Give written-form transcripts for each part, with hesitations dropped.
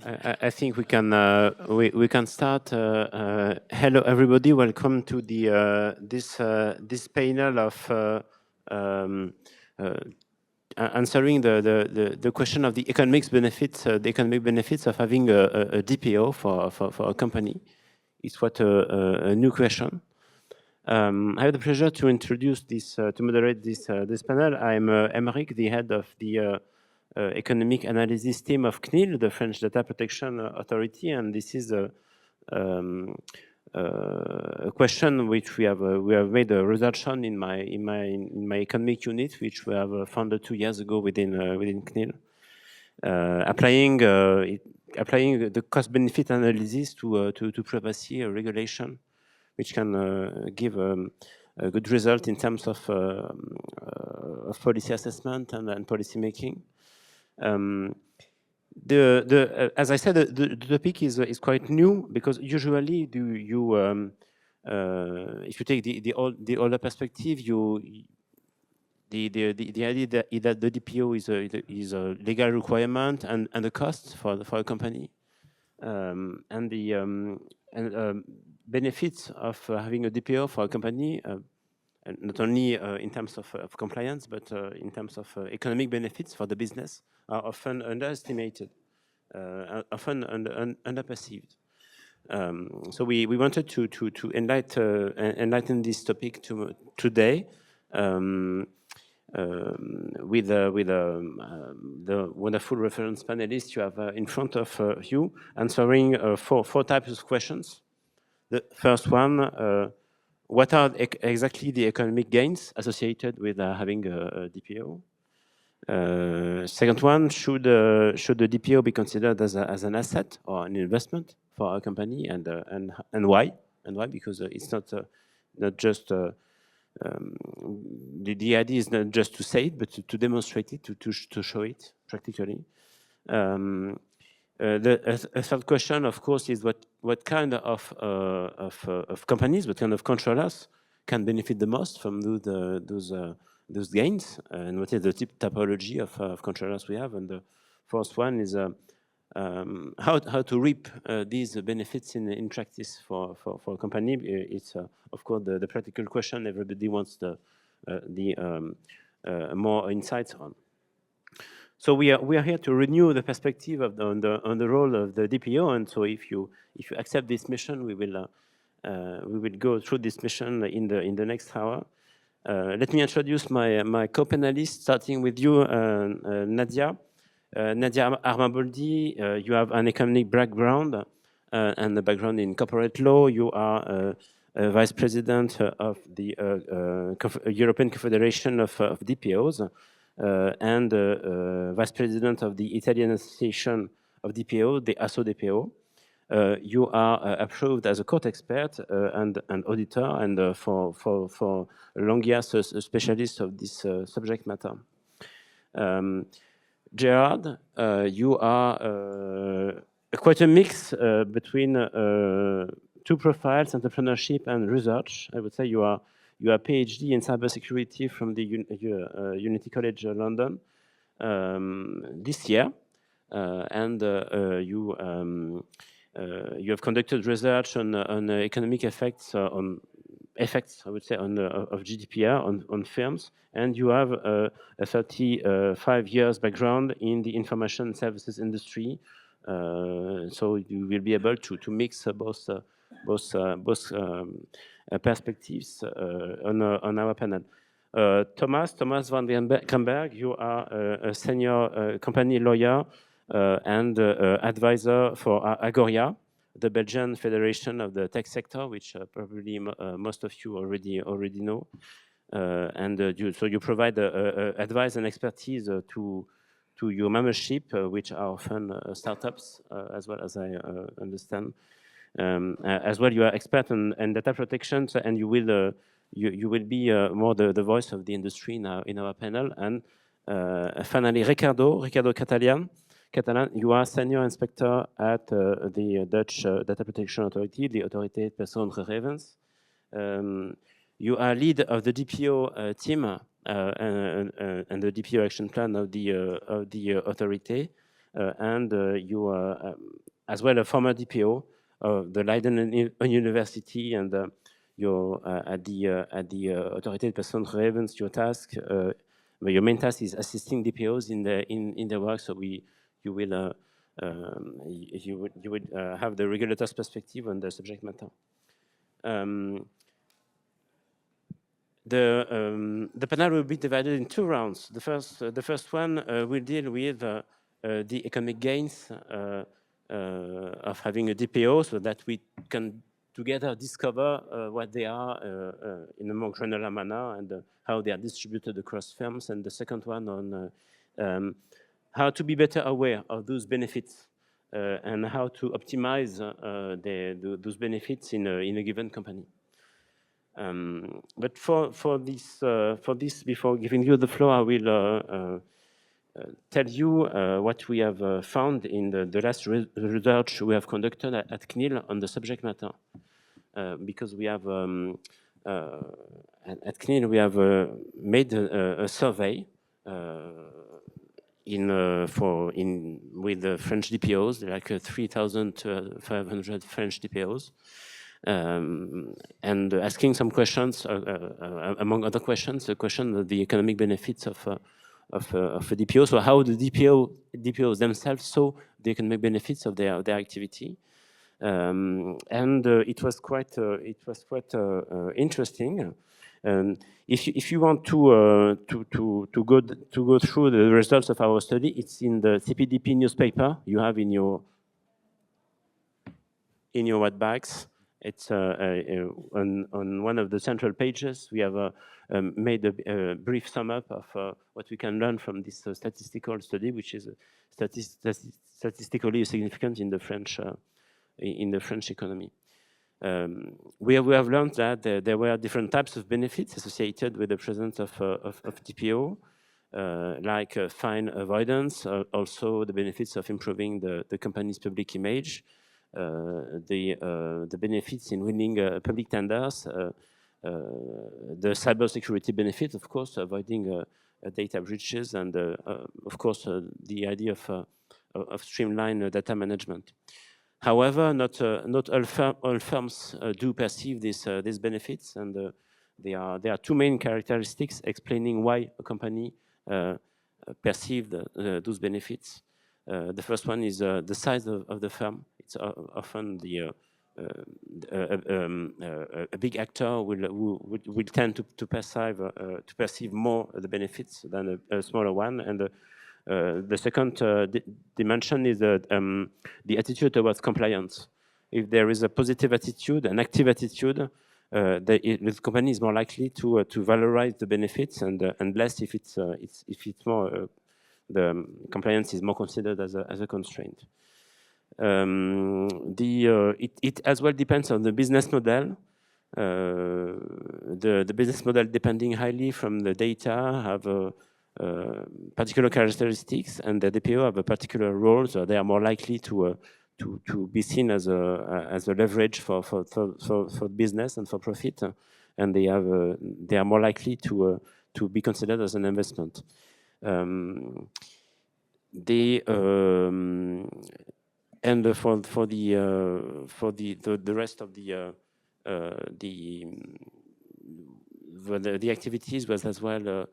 I think we can start. Hello, everybody. Welcome to the this panel of answering the question of the economic benefits of having a DPO for a company. It's what a new question. I have the pleasure to introduce this to moderate this panel. I'm Emeric, the head of the economic analysis team of CNIL, the French Data Protection Authority, and this is a question which we have made a research on in my economic unit, which we have founded 2 years ago within CNIL, applying the cost-benefit analysis to privacy regulation, which can give a good result in terms of policy assessment and policy making. As I said, the topic is quite new because usually if you take the older perspective, the idea that the DPO is a legal requirement and a cost for a company, and the benefits of having a DPO for a company. Not only in terms of compliance, but in terms of economic benefits for the business are often underestimated, often underperceived. So we wanted to enlighten this topic today with the wonderful reference panelists you have in front of you, answering four types of questions. The first one, what are exactly the economic gains associated with having a DPO? Second one, should the DPO be considered as an asset or an investment for a company, and why? And why? Because it's not just the idea is not just to say it, but to demonstrate it, to show it practically. A third question, of course, is what kind of companies, what kind of controllers can benefit the most from those gains, and what is the typology of controllers we have? And the fourth one is how to reap these benefits in practice for a company. It's of course the practical question everybody wants the more insights on. So we are here to renew the perspective on the role of the DPO, and so if you accept this mission, we will go through this mission in the next hour. Let me introduce my co-panelists, starting with you, Nadia. Nadia Armaboldi, you have an economic background and a background in corporate law. You are vice president of the European Confederation of DPOs. And vice president of the Italian Association of DPO, the ASSO DPO. You are approved as a court expert and auditor, and for long years a specialist of this subject matter. Gerard, you are quite a mix between two profiles, entrepreneurship and research. I would say you are a PhD in cybersecurity from the Unity College London this year, and you have conducted research on economic effects of GDPR on firms, and you have a 35 years background in the information services industry. So you will be able to mix both perspectives on our panel. Thomas van Kamberg, you are a senior company lawyer and advisor for Agoria, the Belgian Federation of the Tech Sector, which probably most of you already know. And so you provide advice and expertise to your membership, which are often startups, as well as I understand. As well, you are expert in data protection, and you will be more the voice of the industry in our panel. And finally, Ricardo Catalan, you are senior inspector at the Dutch Data Protection Authority, the Autorité Persoonsgegevens. You are lead of the DPO team and the DPO action plan of the authority. and you are as well a former DPO of the Leiden University, and you're at the Autorité de Personnes Relevant. Your task, your main task is assisting DPOs in their work. So you will have the regulator's perspective on the subject matter. The panel will be divided in 2 rounds. The first one will deal with the economic gains of having a DPO, so that we can together discover what they are in a more granular manner, and how they are distributed across firms. And the second one on how to be better aware of those benefits and how to optimize those benefits in a given company. But for this, before giving you the floor, I will tell you what we have found in the last research we have conducted at CNIL on the subject matter. Because we have at CNIL we have made a survey with the French DPOs, like 3,500 French DPOs. And asking some questions, among other questions, the question of the economic benefits of a DPO. So how the DPOs themselves saw the economic benefits of their activity, and it was quite interesting. If you want to go through the results of our study, it's in the CPDP newspaper you have in your white bags. It's on one of the central pages. We have made a brief sum up of what we can learn from this statistical study, which is statistically significant in the French economy. We have learned that there were different types of benefits associated with the presence of DPO, like fine avoidance, also the benefits of improving the company's public image, the benefits in winning public tenders, the cybersecurity benefit, of course, avoiding data breaches, and of course the idea of streamlined data management. However, not all firms do perceive these benefits, and there are 2 main characteristics explaining why a company perceived those benefits. The first one is the size of the firm. It's often a big actor will tend to perceive more the benefits than a smaller one. And the second dimension is the attitude towards compliance. If there is a positive attitude, an active attitude, the company is more likely to valorize the benefits, and less if it's more the compliance is more considered as a constraint. It as well depends on the business model. The business model, depending highly from the data, have particular characteristics, and the DPO have a particular role, so they are more likely to be seen as a leverage for business and for profit, and they are more likely to be considered as an investment. And for the rest of the activities was as well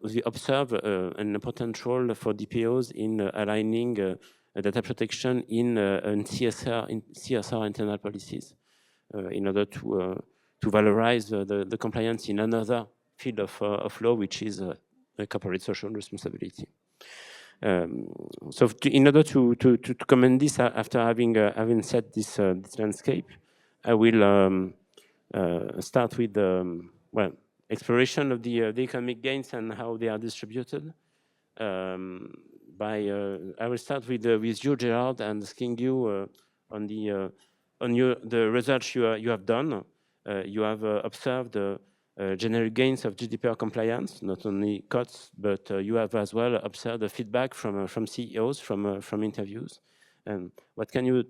we observe an important role for DPOs in aligning data protection in CSR internal policies in order to valorize the compliance in another field of law, which is corporate social responsibility. So in order to comment this, after having set this landscape, I will start with exploration of the economic gains and how they are distributed. I will start with you, Gerard, and asking you on the research you have done. You have observed general gains of GDPR compliance, not only costs, but you have as well observed the feedback from CEOs, from interviews. And what can you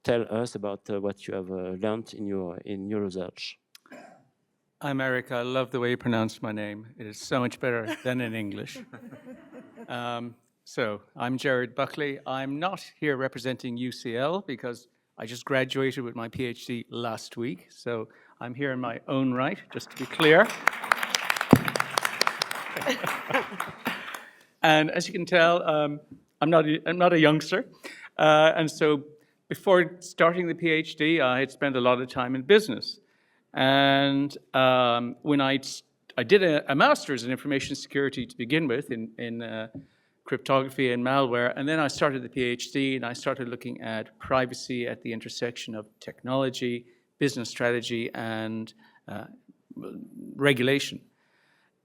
tell us about what you have learned in your research? I'm Eric. I love the way you pronounce my name. It is so much better than in English. So I'm Jared Buckley. I'm not here representing UCL because I just graduated with my PhD last week. So I'm here in my own right, just to be clear. And as you can tell, I'm not a youngster. And so before starting the PhD, I had spent a lot of time in business. And when I did a master's in information security to begin with in cryptography and malware, and then I started the PhD and I started looking at privacy at the intersection of technology, business strategy, and regulation.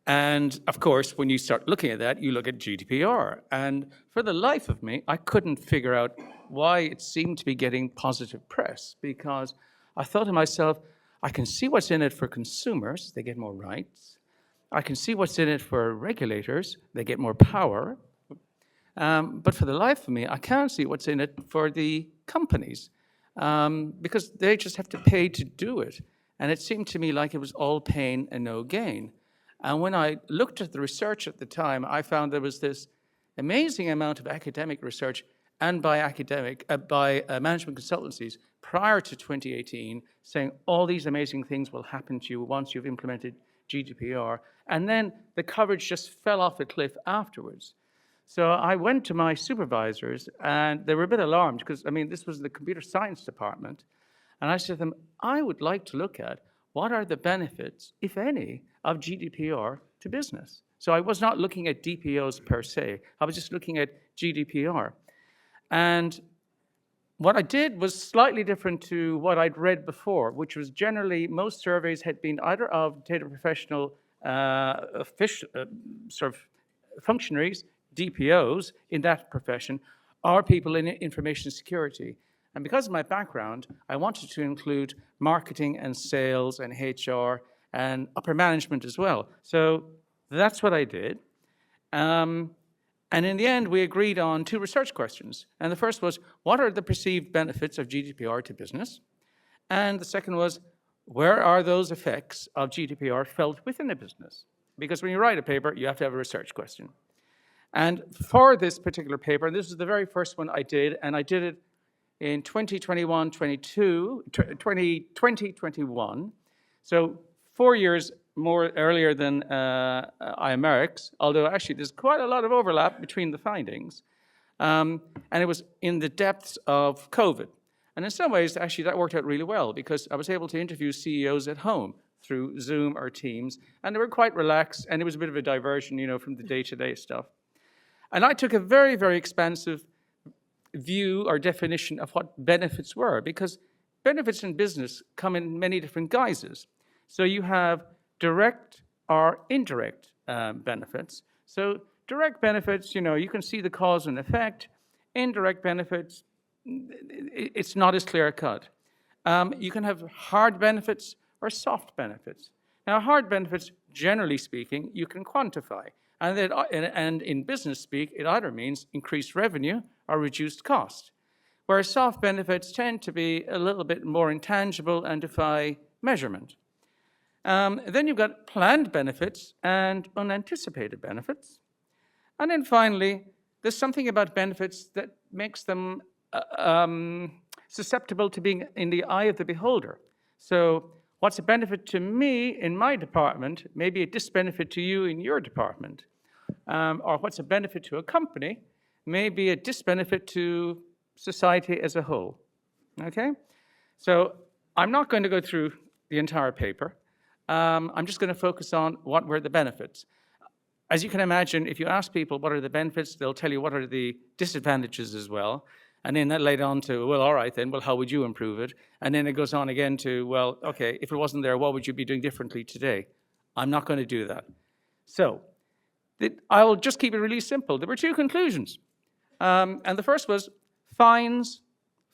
And of course, when you start looking at that, you look at GDPR. And for the life of me, I couldn't figure out why it seemed to be getting positive press, because I thought to myself, I can see what's in it for consumers, they get more rights. I can see what's in it for regulators, they get more power. But for the life of me, I can't see what's in it for the companies, because they just have to pay to do it. And it seemed to me like it was all pain and no gain. And when I looked at the research at the time, I found there was this amazing amount of academic research and by management consultancies prior to 2018 saying all these amazing things will happen to you once you've implemented GDPR. And then the coverage just fell off a cliff afterwards. So I went to my supervisors and they were a bit alarmed because, I mean, this was the computer science department. And I said to them, I would like to look at what are the benefits, if any, of GDPR to business. So I was not looking at DPOs per se. I was just looking at GDPR. And what I did was slightly different to what I'd read before, which was generally most surveys had been either of data professional sort of functionaries, DPOs in that profession, or people in information security. And because of my background, I wanted to include marketing and sales and HR and upper management as well. So that's what I did. And in the end, we agreed on 2 research questions. And the first was, what are the perceived benefits of GDPR to business? And the second was, where are those effects of GDPR felt within a business? Because when you write a paper, you have to have a research question. And for this particular paper, this is the very first one I did, and I did it in 2021. So 4 years more earlier than Imerics, although actually there's quite a lot of overlap between the findings. And it was in the depths of COVID. And in some ways, actually, that worked out really well because I was able to interview CEOs at home through Zoom or Teams, and they were quite relaxed, and it was a bit of a diversion, from the day-to-day stuff. And I took a very, very expansive view or definition of what benefits were, because benefits in business come in many different guises. So you have direct or indirect benefits. So direct benefits, you can see the cause and effect. Indirect benefits, it's not as clear-cut. You can have hard benefits or soft benefits. Now, hard benefits, generally speaking, you can quantify. And in business speak, it either means increased revenue or reduced cost, whereas soft benefits tend to be a little bit more intangible and defy measurement. Then you've got planned benefits and unanticipated benefits. And then finally, there's something about benefits that makes them susceptible to being in the eye of the beholder. So what's a benefit to me in my department may be a disbenefit to you in your department. Or what's a benefit to a company may be a disbenefit to society as a whole. Okay? So I'm not going to go through the entire paper. I'm just going to focus on what were the benefits. As you can imagine, if you ask people what are the benefits, they'll tell you what are the disadvantages as well. And then that led on to, well, all right then, well, how would you improve it? And then it goes on again to, well, okay, if it wasn't there, what would you be doing differently today? I'm not going to do that. So I'll just keep it really simple. There were 2 conclusions. And the first was, fines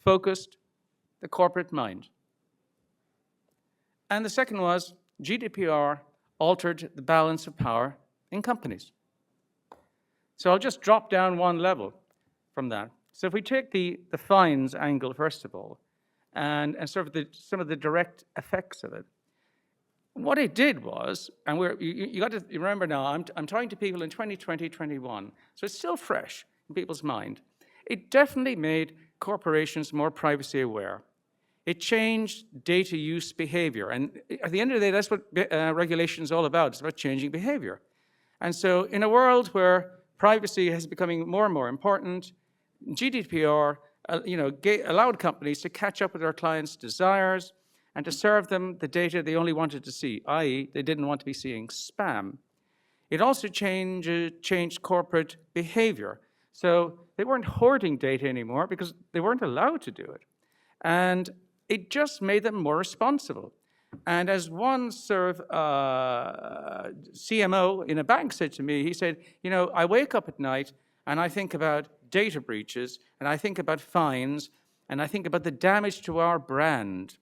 focused the corporate mind. And the second was, GDPR altered the balance of power in companies. So I'll just drop down one level from that. So if we take the fines angle, first of all, and sort of some of the direct effects of it, what it did was, and you got to remember now, I'm talking to people in 2020, 21, so it's still fresh. in people's mind. It definitely made corporations more privacy aware. It changed data use behavior. And at the end of the day, that's what regulation is all about. It's about changing behavior. And so in a world where privacy is becoming more and more important, GDPR allowed companies to catch up with their clients' desires and to serve them the data they only wanted to see, i.e. they didn't want to be seeing spam. It also changed corporate behavior. So they weren't hoarding data anymore because they weren't allowed to do it. And it just made them more responsible. And as one sort of CMO in a bank said to me, he said, I wake up at night and I think about data breaches, and I think about fines, and I think about the damage to our brand.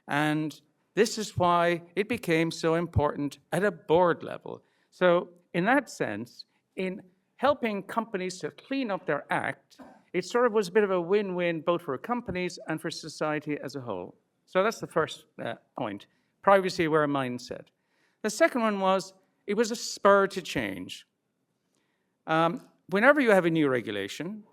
And this is why it became so important at a board level. So in that sense, in helping companies to clean up their act, it sort of was a bit of a win-win both for companies and for society as a whole. So that's the first point, privacy-aware mindset. The second one was, it was a spur to change. Whenever you have a new regulation,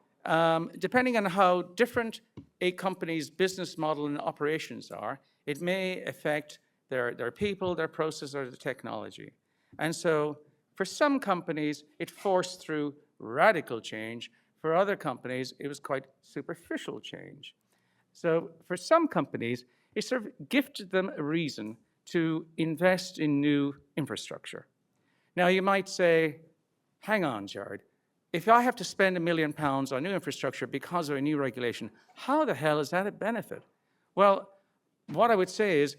depending on how different a company's business model and operations are, it may affect their people, their process, or the technology. And so for some companies, it forced through radical change. For other companies, it was quite superficial change. So for some companies, it sort of gifted them a reason to invest in new infrastructure. Now you might say, hang on, Jared, if I have to spend £1 million on new infrastructure because of a new regulation, how the hell is that a benefit? Well, what I would say is,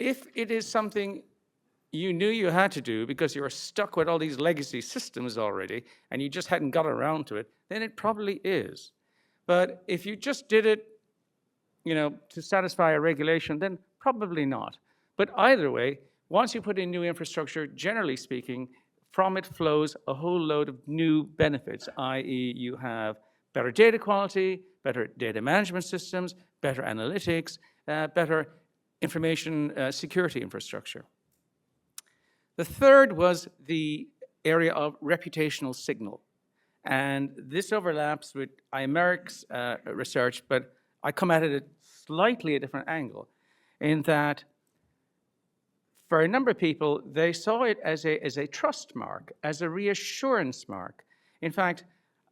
if it is something you knew you had to do because you were stuck with all these legacy systems already and you just hadn't got around to it, then it probably is. But if you just did it, to satisfy a regulation, then probably not. But either way, once you put in new infrastructure, generally speaking, from it flows a whole load of new benefits, i.e. you have better data quality, better data management systems, better analytics, better information security infrastructure. The third was the area of reputational signal. And this overlaps with Imeric's research, but I come at it at slightly a different angle, in that for a number of people, they saw it as a trust mark, as a reassurance mark. In fact,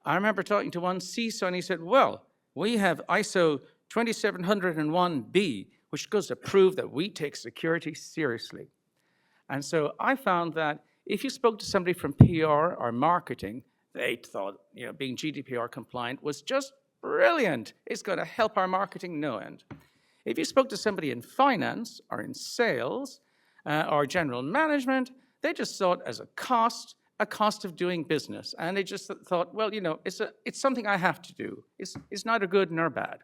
I remember talking to one CISO, and he said, well, we have ISO 27701B, which goes to prove that we take security seriously. And so I found that if you spoke to somebody from PR or marketing, they thought being GDPR compliant was just brilliant. It's going to help our marketing no end. If you spoke to somebody in finance or in sales or general management, they just saw it as a cost of doing business. And they just thought, well, it's something I have to do. It's neither good nor bad.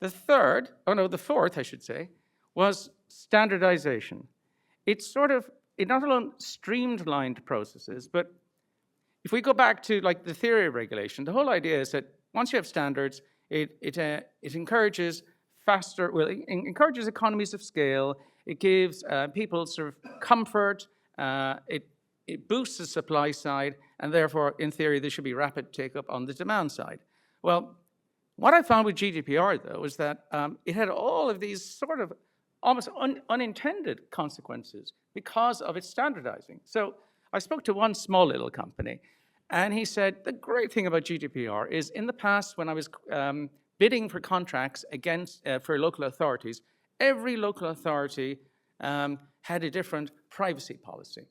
The fourth, I should say, was standardization. It not alone streamlined processes, but if we go back to the theory of regulation, the whole idea is that once you have standards, it encourages it encourages economies of scale. It gives people sort of comfort. It boosts the supply side, and therefore, in theory, there should be rapid take-up on the demand side. Well, what I found with GDPR, though, is that it had all of these sort of almost unintended consequences because of its standardizing. So I spoke to one small little company, and he said, the great thing about GDPR is in the past, when I was bidding for contracts for local authorities, every local authority had a different privacy policy.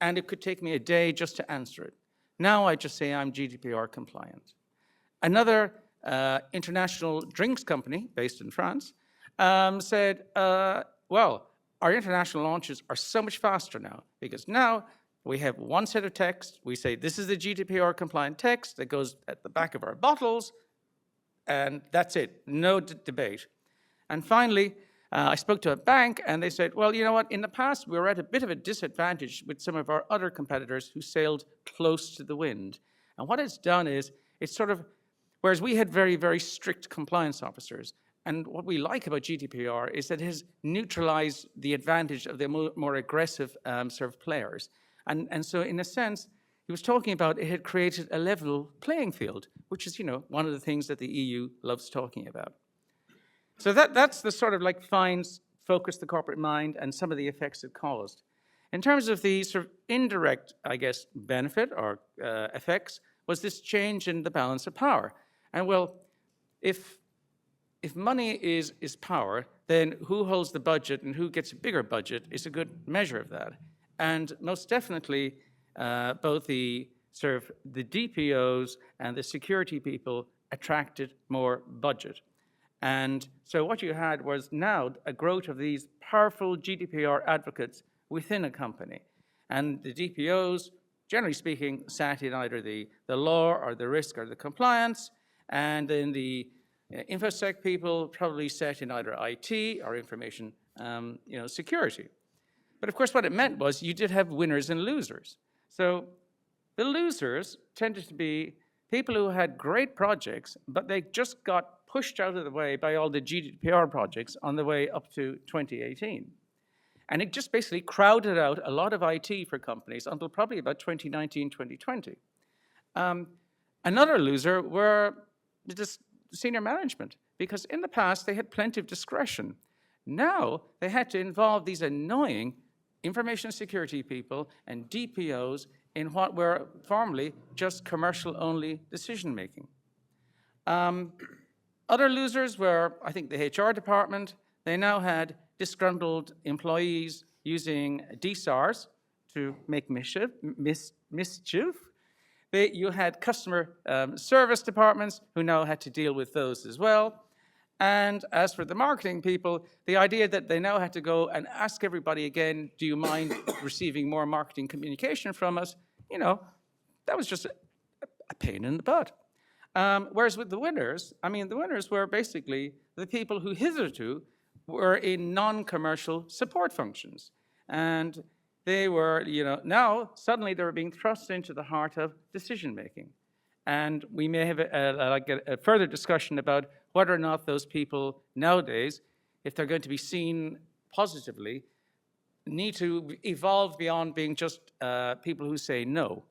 And it could take me a day just to answer it. Now I just say I'm GDPR compliant. Another international drinks company based in France said, well, our international launches are so much faster now, because now we have one set of text. We say, this is the GDPR compliant text that goes at the back of our bottles, and that's it, no debate. And finally, I spoke to a bank, and they said, well, you know what? In the past, we were at a bit of a disadvantage with some of our other competitors who sailed close to the wind. And what it's done is, it's sort of, whereas we had very, very strict compliance officers, and what we like about GDPR is that it has neutralized the advantage of the more aggressive sort of players. And so in a sense, he was talking about it had created a level playing field, which is, one of the things that the EU loves talking about. So that's the sort of like fines, focus the corporate mind, and some of the effects it caused. In terms of the sort of indirect, I guess, benefit or effects, was this change in the balance of power. And well, if money is power, then who holds the budget and who gets a bigger budget is a good measure of that. And most definitely, both the DPOs and the security people attracted more budget. And so what you had was now a growth of these powerful GDPR advocates within a company. And the DPOs, generally speaking, sat in either the law or the risk or the compliance, and then the InfoSec people probably sat in either IT or information security. But of course, what it meant was you did have winners and losers. So the losers tended to be people who had great projects, but they just got pushed out of the way by all the GDPR projects on the way up to 2018. And it just basically crowded out a lot of IT for companies until probably about 2019, 2020. Another loser were just senior management, because in the past they had plenty of discretion. Now they had to involve these annoying information security people and DPOs in what were formerly just commercial-only decision-making. Other losers were, I think, the HR department. They now had disgruntled employees using DSARs to make mischief. You had customer service departments who now had to deal with those as well. And as for the marketing people, the idea that they now had to go and ask everybody again, do you mind receiving more marketing communication from us? That was just a pain in the butt. Whereas with the winners, the winners were basically the people who hitherto were in non-commercial support functions. And they were, now suddenly they were being thrust into the heart of decision-making. And we may have a further discussion about whether or not those people nowadays, if they're going to be seen positively, need to evolve beyond being just people who say no.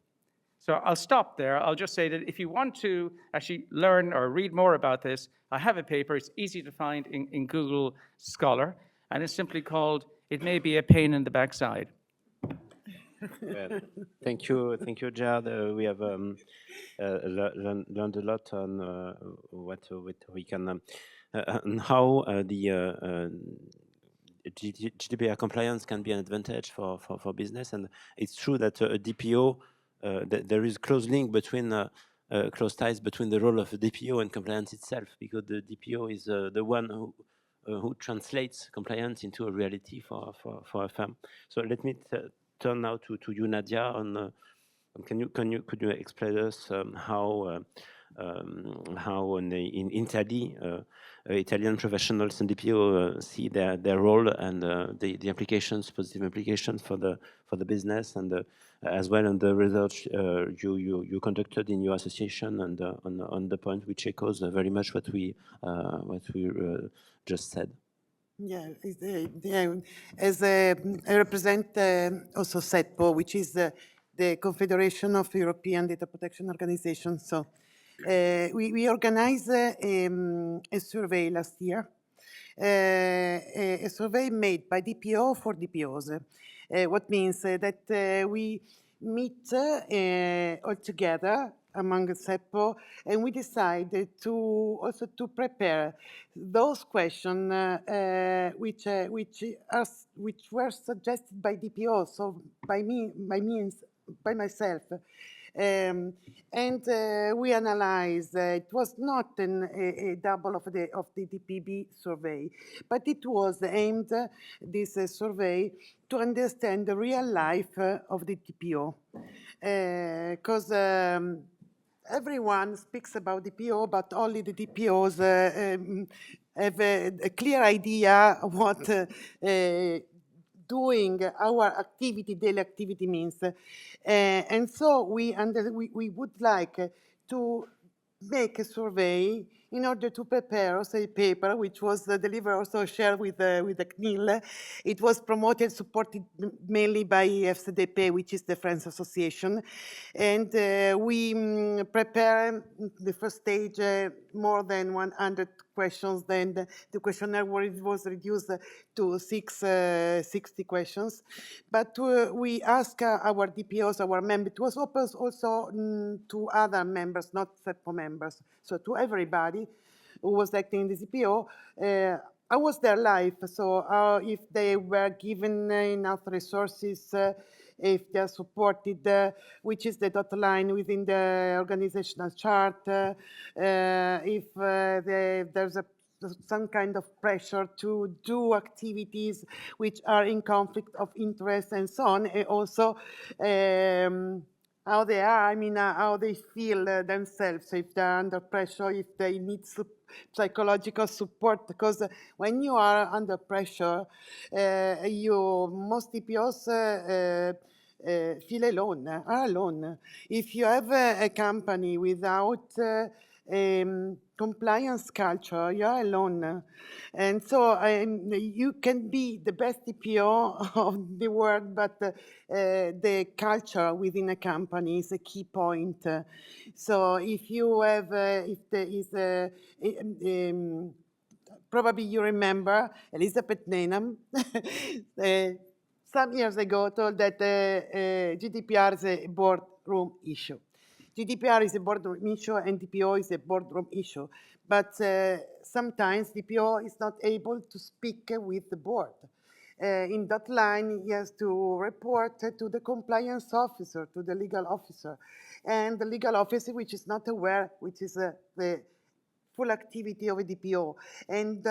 So I'll stop there. I'll just say that if you want to actually learn or read more about this, I have a paper. It's easy to find in Google Scholar, and it's simply called "It May Be a Pain in the Backside." Well, thank you, Gerard. We have learned a lot on what we can, and how the GDPR compliance can be an advantage for business. And it's true that a DPO, there is close link between close ties between the role of a DPO and compliance itself, because the DPO is the one who translates compliance into a reality for a firm. So let me turn now to you, Nadia. On could you explain us how in Italy Italian professionals and DPO see their role and the implications, positive implications for the business, and as well on the research you conducted in your association, and on the point which echoes very much what we just said. Yeah, as I represent also CEPO, which is the Confederation of European Data Protection Organizations. So we organized a survey last year, a survey made by DPO for DPOs. What means that we meet all together among CEPO, and we decided to also to prepare those questions which were suggested by DPO, so by myself. And we analyzed. It was not a double of the DPB survey, but it was aimed, this survey, to understand the real life of the DPO, because everyone speaks about DPO, but only the DPOs have a clear idea of what doing our activity, daily activity means. And so we would like to make a survey in order to prepare also a paper, which was delivered, also shared with the CNIL. It was promoted, supported mainly by FCDP, which is the Friends Association. And we prepare the first stage more than 100 questions. Then the questionnaire was reduced to 60 questions. But we ask our DPOs, our members, it was open also to other members, not SEPO members, so to everybody who was acting in the DPO. How was their life? So if they were given enough resources, if they are supported, which is the dotted line within the organizational chart, if there's some kind of pressure to do activities which are in conflict of interest and so on, and also how they are, I mean, how they feel themselves, if they're under pressure, if they need psychological support, because when you are under pressure, most DPOs feel alone, are alone. If you have a company without compliance culture, you're alone. And so you can be the best DPO of the world, but the culture within a company is a key point. So if you have, if there is probably you remember Elizabeth Nenham, some years ago told that GDPR is a boardroom issue. GDPR is a boardroom issue and DPO is a boardroom issue. But sometimes DPO is not able to speak with the board. In that line, he has to report to the compliance officer, to the legal officer. And the legal officer, which is not aware, which is the full activity of a DPO. And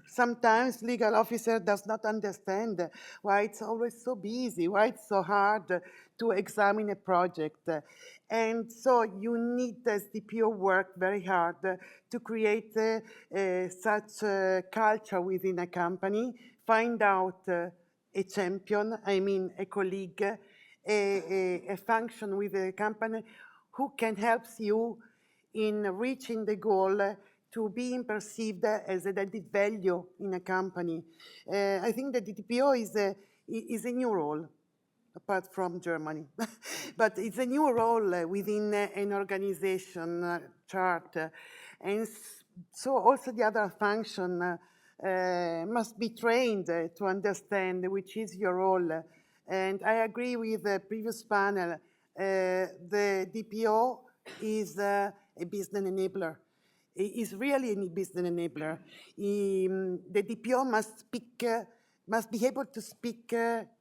sometimes legal officer does not understand why it's always so busy, why it's so hard to examine a project. And so you need, as DPO, work very hard to create such a culture within a company, find out a champion, I mean a colleague, a function with a company who can help you in reaching the goal to being perceived as an added value in a company. I think that the DPO is a new role, apart from Germany. But it's a new role within an organization chart. And so also the other function must be trained to understand which is your role. And I agree with the previous panel, the DPO is a business enabler. It is really a business enabler. The DPO must be able to speak,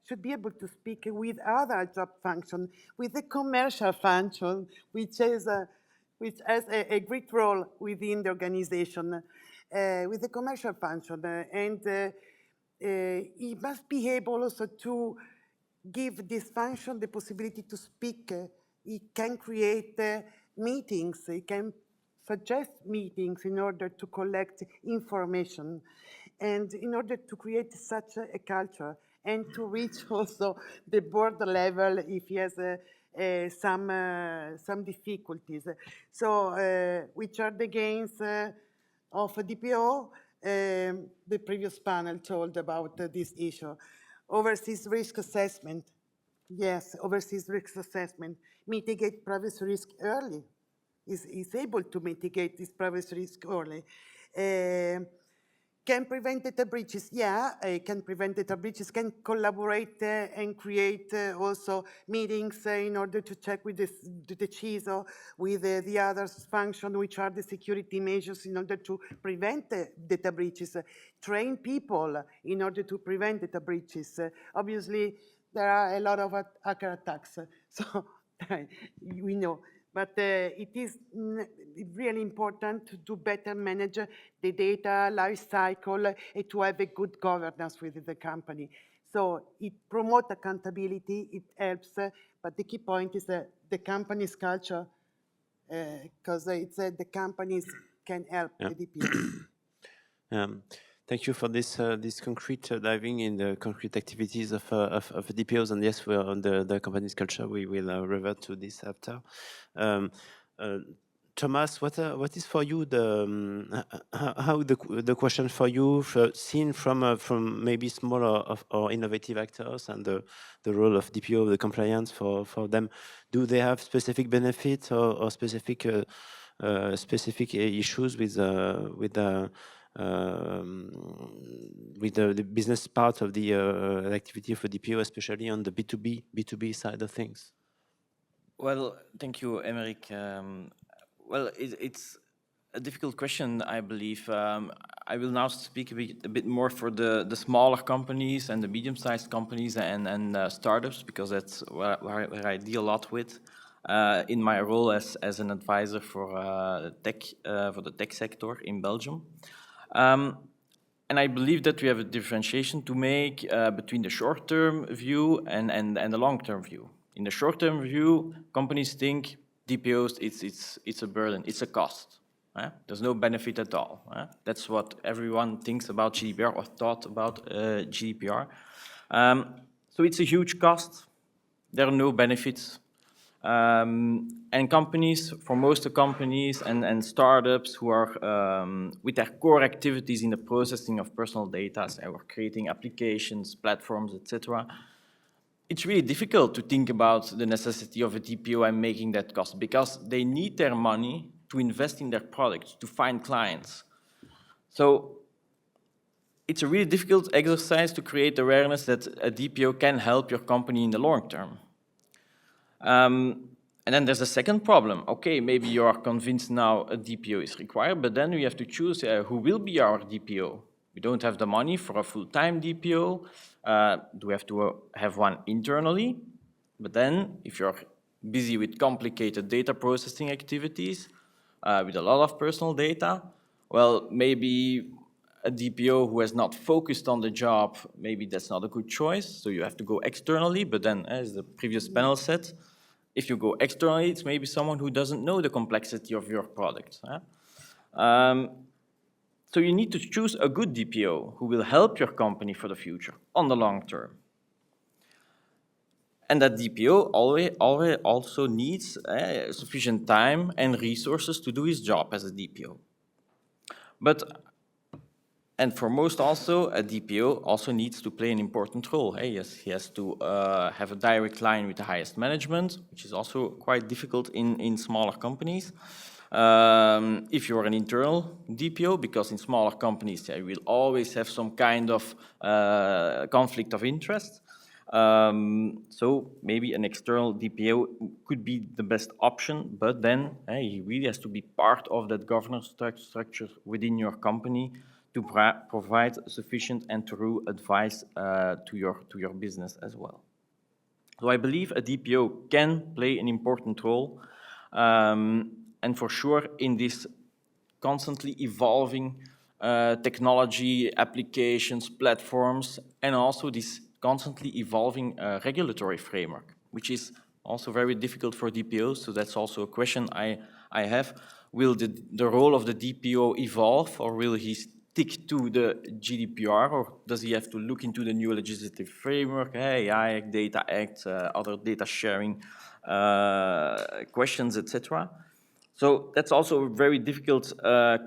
should be able to speak with other job functions, with the commercial function, which has a great role within the organization, with the commercial function. And it must be able also to give this function the possibility to speak. It can create meetings, it can suggest meetings in order to collect information and in order to create such a culture and to reach also the board level if he has some difficulties. So which are the gains of a DPO? The previous panel told about this issue. Overseas risk assessment. Yes, overseas risk assessment. Mitigate privacy risk early. Is able to mitigate this privacy risk early. Can prevent data breaches? Yeah, can prevent data breaches, can collaborate and create also meetings in order to check with the CISO, with the other function, which are the security measures in order to prevent data breaches. Train people in order to prevent data breaches. Obviously, there are a lot of hacker attacks, so we know. But it is really important to better manage the data life cycle and to have a good governance within the company. So it promotes accountability, it helps, but the key point is the company's culture, because it's the companies can help the DPO. Thank you for this concrete diving in the concrete activities of DPOs. And yes, we're on the company's culture. We will revert to this after. Thomas, what is for you how the question for you seen from maybe smaller or innovative actors and the role of DPO, the compliance for them? Do they have specific benefits or specific issues with the business part of the activity for DPO, especially on the B2B side of things? Well, thank you, Emeric. Well, it's a difficult question, I believe. I will now speak a bit more for the smaller companies and the medium-sized companies and startups, because that's where I deal a lot with in my role as an advisor for the tech sector in Belgium. And I believe that we have a differentiation to make between the short-term view and the long-term view. In the short-term view, companies think DPOs, it's a burden, it's a cost. There's no benefit at all. That's what everyone thinks about GDPR or thought about GDPR. So it's a huge cost. There are no benefits. And companies, for most companies and startups who are with their core activities in the processing of personal data, or creating applications, platforms, etc., it's really difficult to think about the necessity of a DPO and making that cost, because they need their money to invest in their products, to find clients. So it's a really difficult exercise to create awareness that a DPO can help your company in the long term. And then there's a second problem. Okay, maybe you are convinced now a DPO is required, but then we have to choose who will be our DPO. We don't have the money for a full-time DPO. Do we have to have one internally? But then, if you're busy with complicated data processing activities, with a lot of personal data, well, maybe a DPO who has not focused on the job, maybe that's not a good choice. So you have to go externally, but then, as the previous panel said, if you go externally, it's maybe someone who doesn't know the complexity of your product. So you need to choose a good DPO who will help your company for the future, on the long term. And that DPO always also needs sufficient time and resources to do his job as a DPO. And for most also, a DPO also needs to play an important role. Yes, he has to have a direct line with the highest management, which is also quite difficult in smaller companies. If you're an internal DPO, because in smaller companies, you will always have some kind of conflict of interest. So maybe an external DPO could be the best option, but then he really has to be part of that governance structure within your company to provide sufficient and true advice to your business as well. So I believe a DPO can play an important role, and for sure in this constantly evolving technology, applications, platforms, and also this constantly evolving regulatory framework, which is also very difficult for DPOs. So that's also a question I have. Will the role of the DPO evolve, or will he stick to the GDPR, or does he have to look into the new legislative framework, AI Act, Data Act, other data sharing questions, etc.? So that's also a very difficult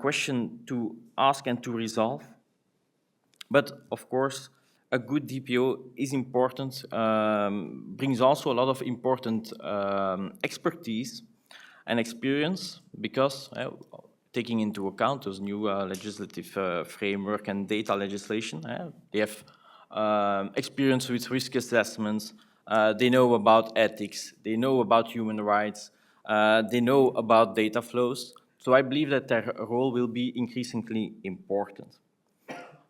question to ask and to resolve. But of course, a good DPO is important, brings also a lot of important expertise and experience, because taking into account those new legislative framework and data legislation, they have experience with risk assessments, they know about ethics, they know about human rights, they know about data flows. So I believe that their role will be increasingly important.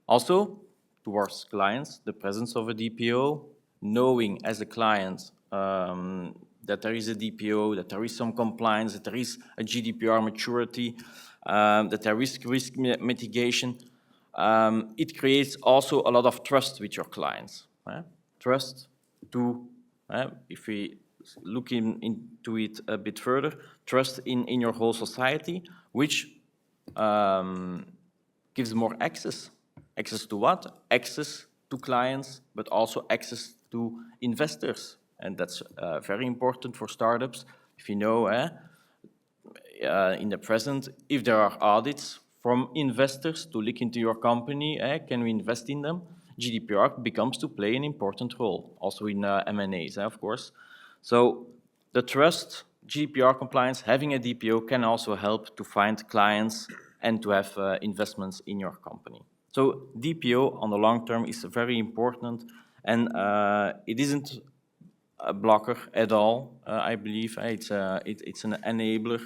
Also, towards clients, the presence of a DPO, knowing as a client that there is a DPO, that there is some compliance, that there is a GDPR maturity, that there is risk mitigation, it creates also a lot of trust with your clients. Trust to, if we look into it a bit further, trust in your whole society, which gives more access. Access to what? Access to clients, but also access to investors. And that's very important for startups. If you know, in the present, if there are audits from investors to look into your company, can we invest in them? GDPR becomes to play an important role, also in M&As, of course. So the trust, GDPR compliance, having a DPO can also help to find clients and to have investments in your company. So DPO on the long term is very important, and it isn't a blocker at all, I believe. It's an enabler.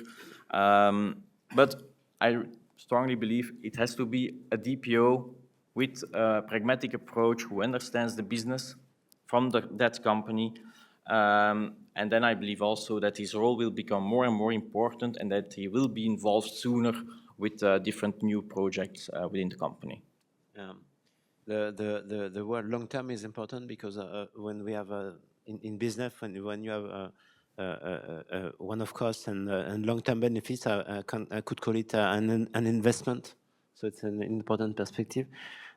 But I strongly believe it has to be a DPO with a pragmatic approach who understands the business from that company. And then I believe also that his role will become more and more important and that he will be involved sooner with different new projects within the company. The word long term is important because when we have in business, when you have one-off costs and long-term benefits, I could call it an investment. So it's an important perspective.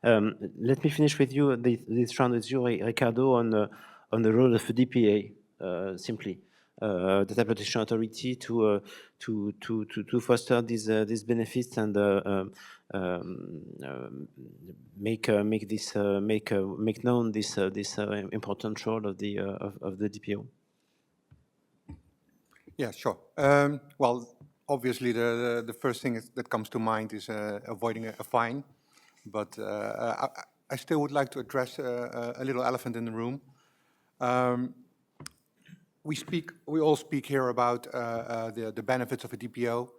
Let me finish with you this round with you, Ricardo, on the role of the DPA, simply. Data Protection Authority to foster these benefits and make known this important role of the DPO. Yeah, sure. Well, obviously the first thing that comes to mind is avoiding a fine, but I still would like to address a little elephant in the room. We all speak here about the benefits of a DPO,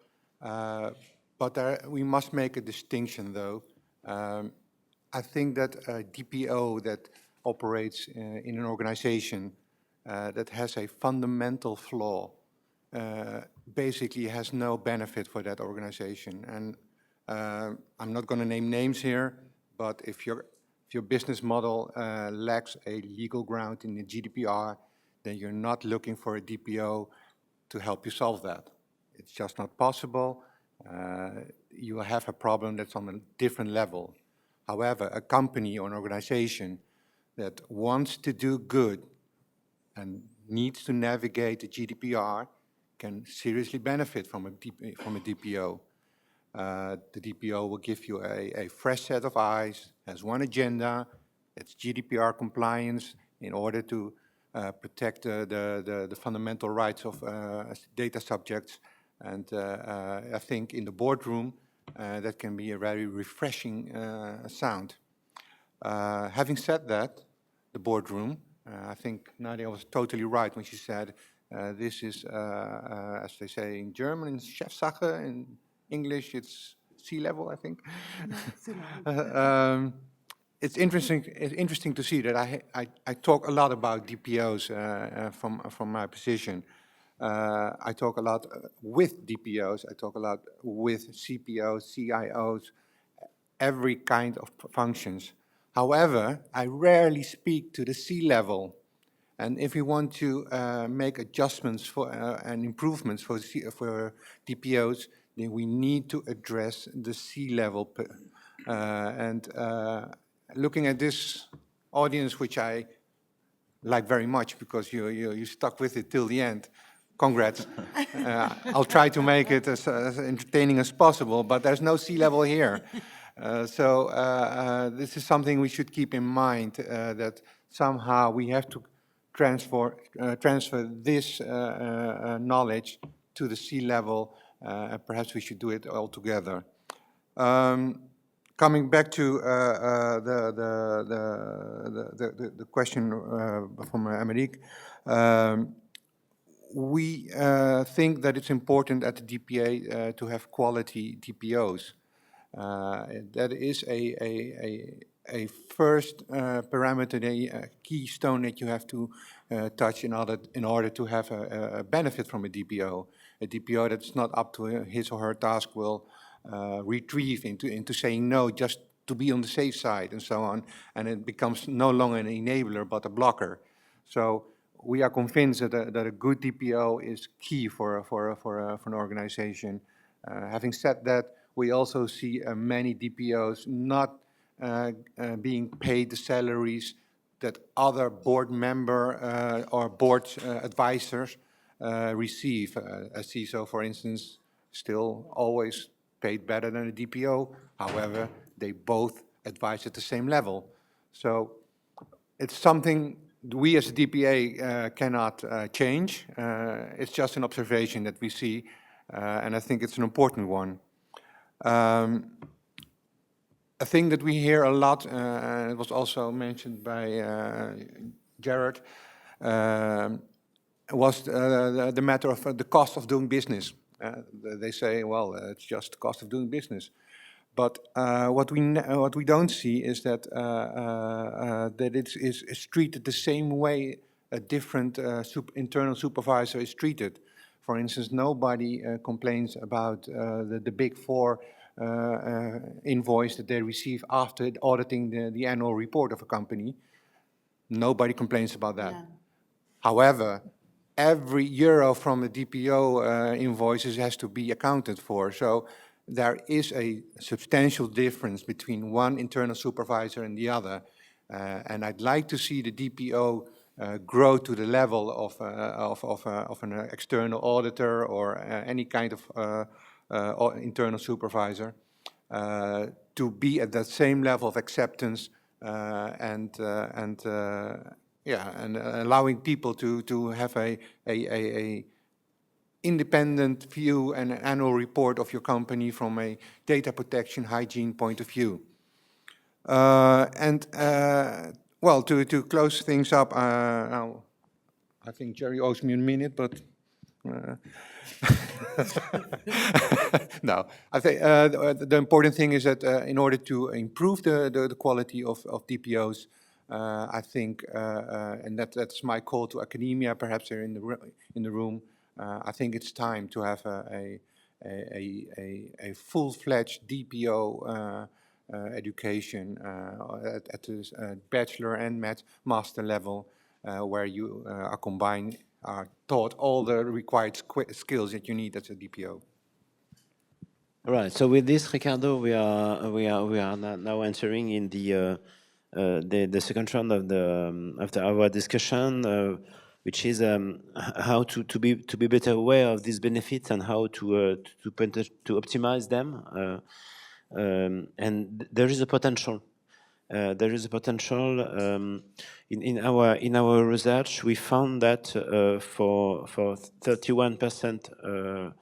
but we must make a distinction, though. I think that a DPO that operates in an organization that has a fundamental flaw basically has no benefit for that organization. And I'm not going to name names here, but if your business model lacks a legal ground in the GDPR, then you're not looking for a DPO to help you solve that. It's just not possible. You will have a problem that's on a different level. However, a company or an organization that wants to do good and needs to navigate the GDPR can seriously benefit from a DPO. The DPO will give you a fresh set of eyes, has one agenda, it's GDPR compliance in order to protect the fundamental rights of data subjects. And I think in the boardroom, that can be a very refreshing sound. Having said that, the boardroom, I think Nadia was totally right when she said, this is, as they say in German, Chefsache, in English it's C-level, I think. It's interesting to see that I talk a lot about DPOs from my position. I talk a lot with DPOs, I talk a lot with CPOs, CIOs, every kind of functions. However, I rarely speak to the C-level. And if we want to make adjustments for and improvements for DPOs, then we need to address the C-level. Looking at this audience, which I like very much because you stuck with it till the end, congrats. I'll try to make it as entertaining as possible, but there's no C-level here. So this is something we should keep in mind, that somehow we have to transfer this knowledge to the C-level. Perhaps we should do it all together. Coming back to the question from Amerique, we think that it's important at the DPA to have quality DPOs. That is a first parameter, a keystone that you have to touch in order to have a benefit from a DPO. A DPO that's not up to his or her task will retrieve into saying no just to be on the safe side and so on, and it becomes no longer an enabler but a blocker. So we are convinced that a good DPO is key for an organization. Having said that, we also see many DPOs not being paid the salaries that other board member or board advisors receive. A CISO, for instance, still always paid better than a DPO. However, they both advise at the same level. So it's something we as a DPA cannot change. It's just an observation that we see, and I think it's an important one. A thing that we hear a lot, and it was also mentioned by Jared, was the matter of the cost of doing business. They say, well, it's just the cost of doing business. But what we don't see is that that it is treated the same way a different internal supervisor is treated. For instance, nobody complains about the Big Four invoice that they receive after auditing the annual report of a company. Nobody complains about that. Yeah. However, every euro from a DPO invoices has to be accounted for. So there is a substantial difference between one internal supervisor and the other. And I'd like to see the DPO grow to the level of an external auditor or any kind of internal supervisor to be at that same level of acceptance and allowing people to have a independent view and an annual report of your company from a data protection hygiene point of view. Well, to close things up, now, I think Jerry owes me a minute, but no, I think the important thing is that in order to improve the quality of DPOs, I think, and that's my call to academia, perhaps here in the room. I think it's time to have a full-fledged DPO education at the bachelor and master level, where you are taught all the required skills that you need as a DPO. All right. So with this, Ricardo, we are now entering in the second round of our discussion, which is how to be better aware of these benefits and how to optimize them. And there is a potential. There is a potential. In our research, we found that for 31% of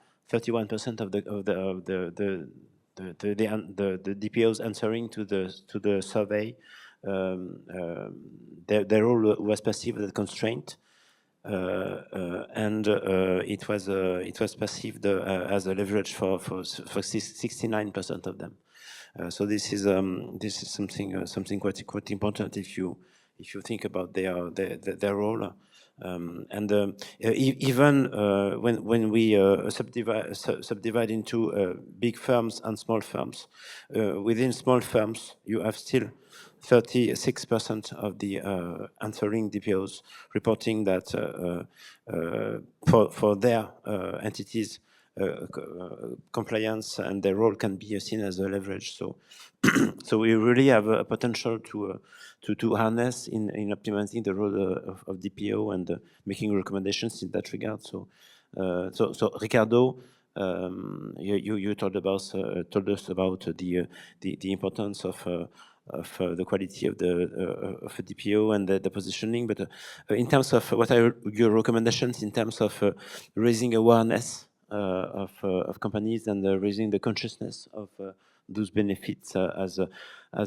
the DPOs answering to the survey, their role was perceived as a constraint, and it was perceived as a leverage for 69% of them. So this is something quite important if you think about their role. Even when we subdivide into big firms and small firms, within small firms you have still 36% of the answering DPOs reporting that for their entities, compliance and their role can be seen as a leverage. So, so we really have a potential to harness in optimizing the role of DPO and making recommendations in that regard. So, so Ricardo, you told us about the importance of the quality of a DPO and the positioning, but in terms of what are your recommendations in terms of raising awareness of companies and raising the consciousness of those benefits as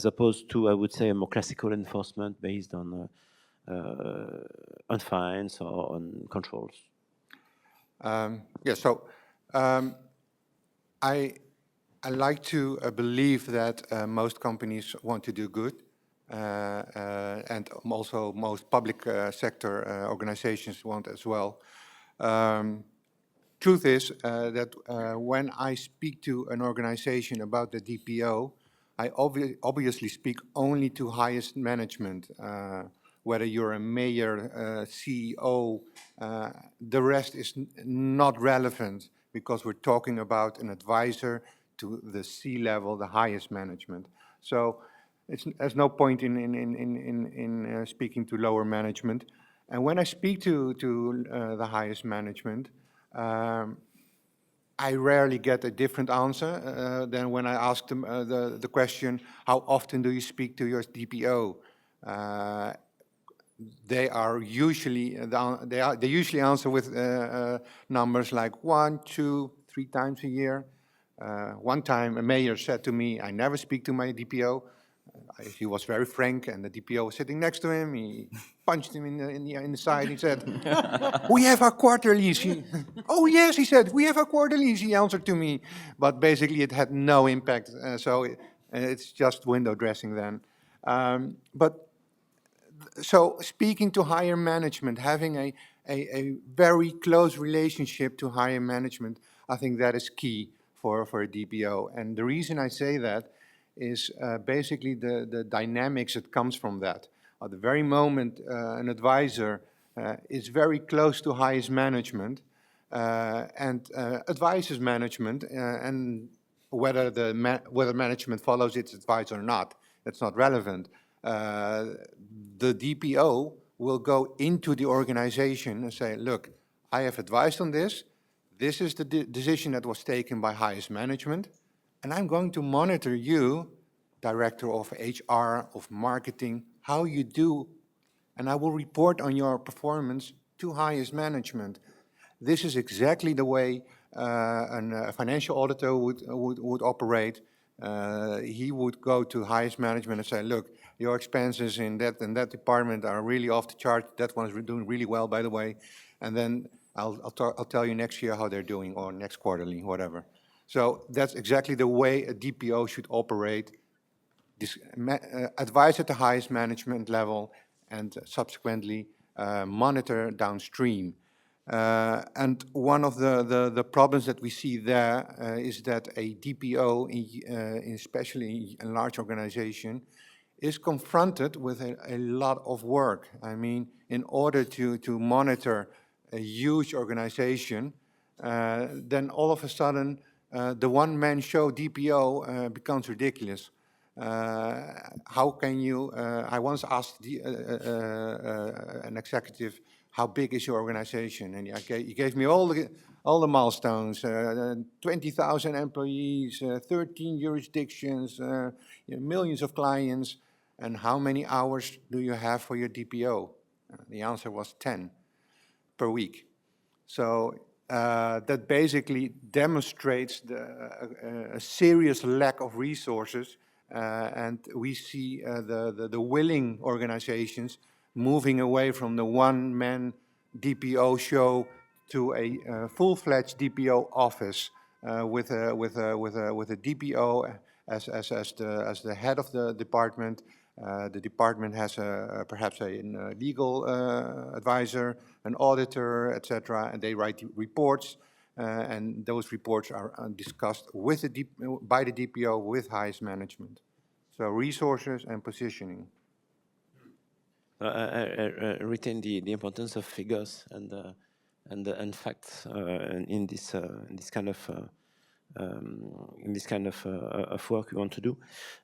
opposed to, I would say, a more classical enforcement based on fines or on controls? Yeah, so I like to believe that most companies want to do good, and also most public sector organizations want as well. Truth is that when I speak to an organization about the DPO, I obviously speak only to highest management, whether you're a mayor, CEO, the rest is not relevant because we're talking about an advisor to the C-level, the highest management. So there's no point in speaking to lower management. And when I speak to the highest management, I rarely get a different answer than when I ask them the question, how often do you speak to your DPO? They are usually they usually answer with numbers like 1, 2, 3 times a year. One time a mayor said to me, I never speak to my DPO. He was very frank, and the DPO was sitting next to him. He punched him in the side. He said, we have our quarterlies. Oh, yes, he said, we have our quarterlies, he answered to me. But basically, it had no impact. It's just window dressing then. So speaking to higher management, having a very close relationship to higher management, I think that is key for a DPO. And the reason I say that is basically the dynamics that comes from that. At the very moment an advisor is very close to highest management and advises management, and whether management follows its advice or not, that's not relevant. The DPO will go into the organization and say, look, I have advised on this. This is the decision that was taken by highest management. And I'm going to monitor you, director of HR, of marketing, how you do. And I will report on your performance to highest management. This is exactly the way a financial auditor would operate. He would go to highest management and say, look, your expenses in that and that department are really off the chart. That one's doing really well, by the way. And then I'll tell you next year how they're doing, or next quarterly, whatever. So that's exactly the way a DPO should operate. Advise at the highest management level and subsequently monitor downstream. And one of the problems that we see there is that a DPO, especially in a large organization, is confronted with a lot of work. I mean, in order to monitor a huge organization, then all of a sudden the one-man show DPO becomes ridiculous. How can you, I once asked an executive, how big is your organization? And he gave me all the milestones, 20,000 employees, 13 jurisdictions, millions of clients, and how many hours do you have for your DPO? The answer was 10 per week. So that basically demonstrates a serious lack of resources, and we see the willing organizations moving away from the one-man DPO show to a full-fledged DPO office with a DPO as the head of the department. The department has perhaps a legal advisor, an auditor, etc., and they write reports, and those reports are discussed with by the DPO with highest management. So resources and positioning. I retain the importance of figures and facts in this kind of work we want to do.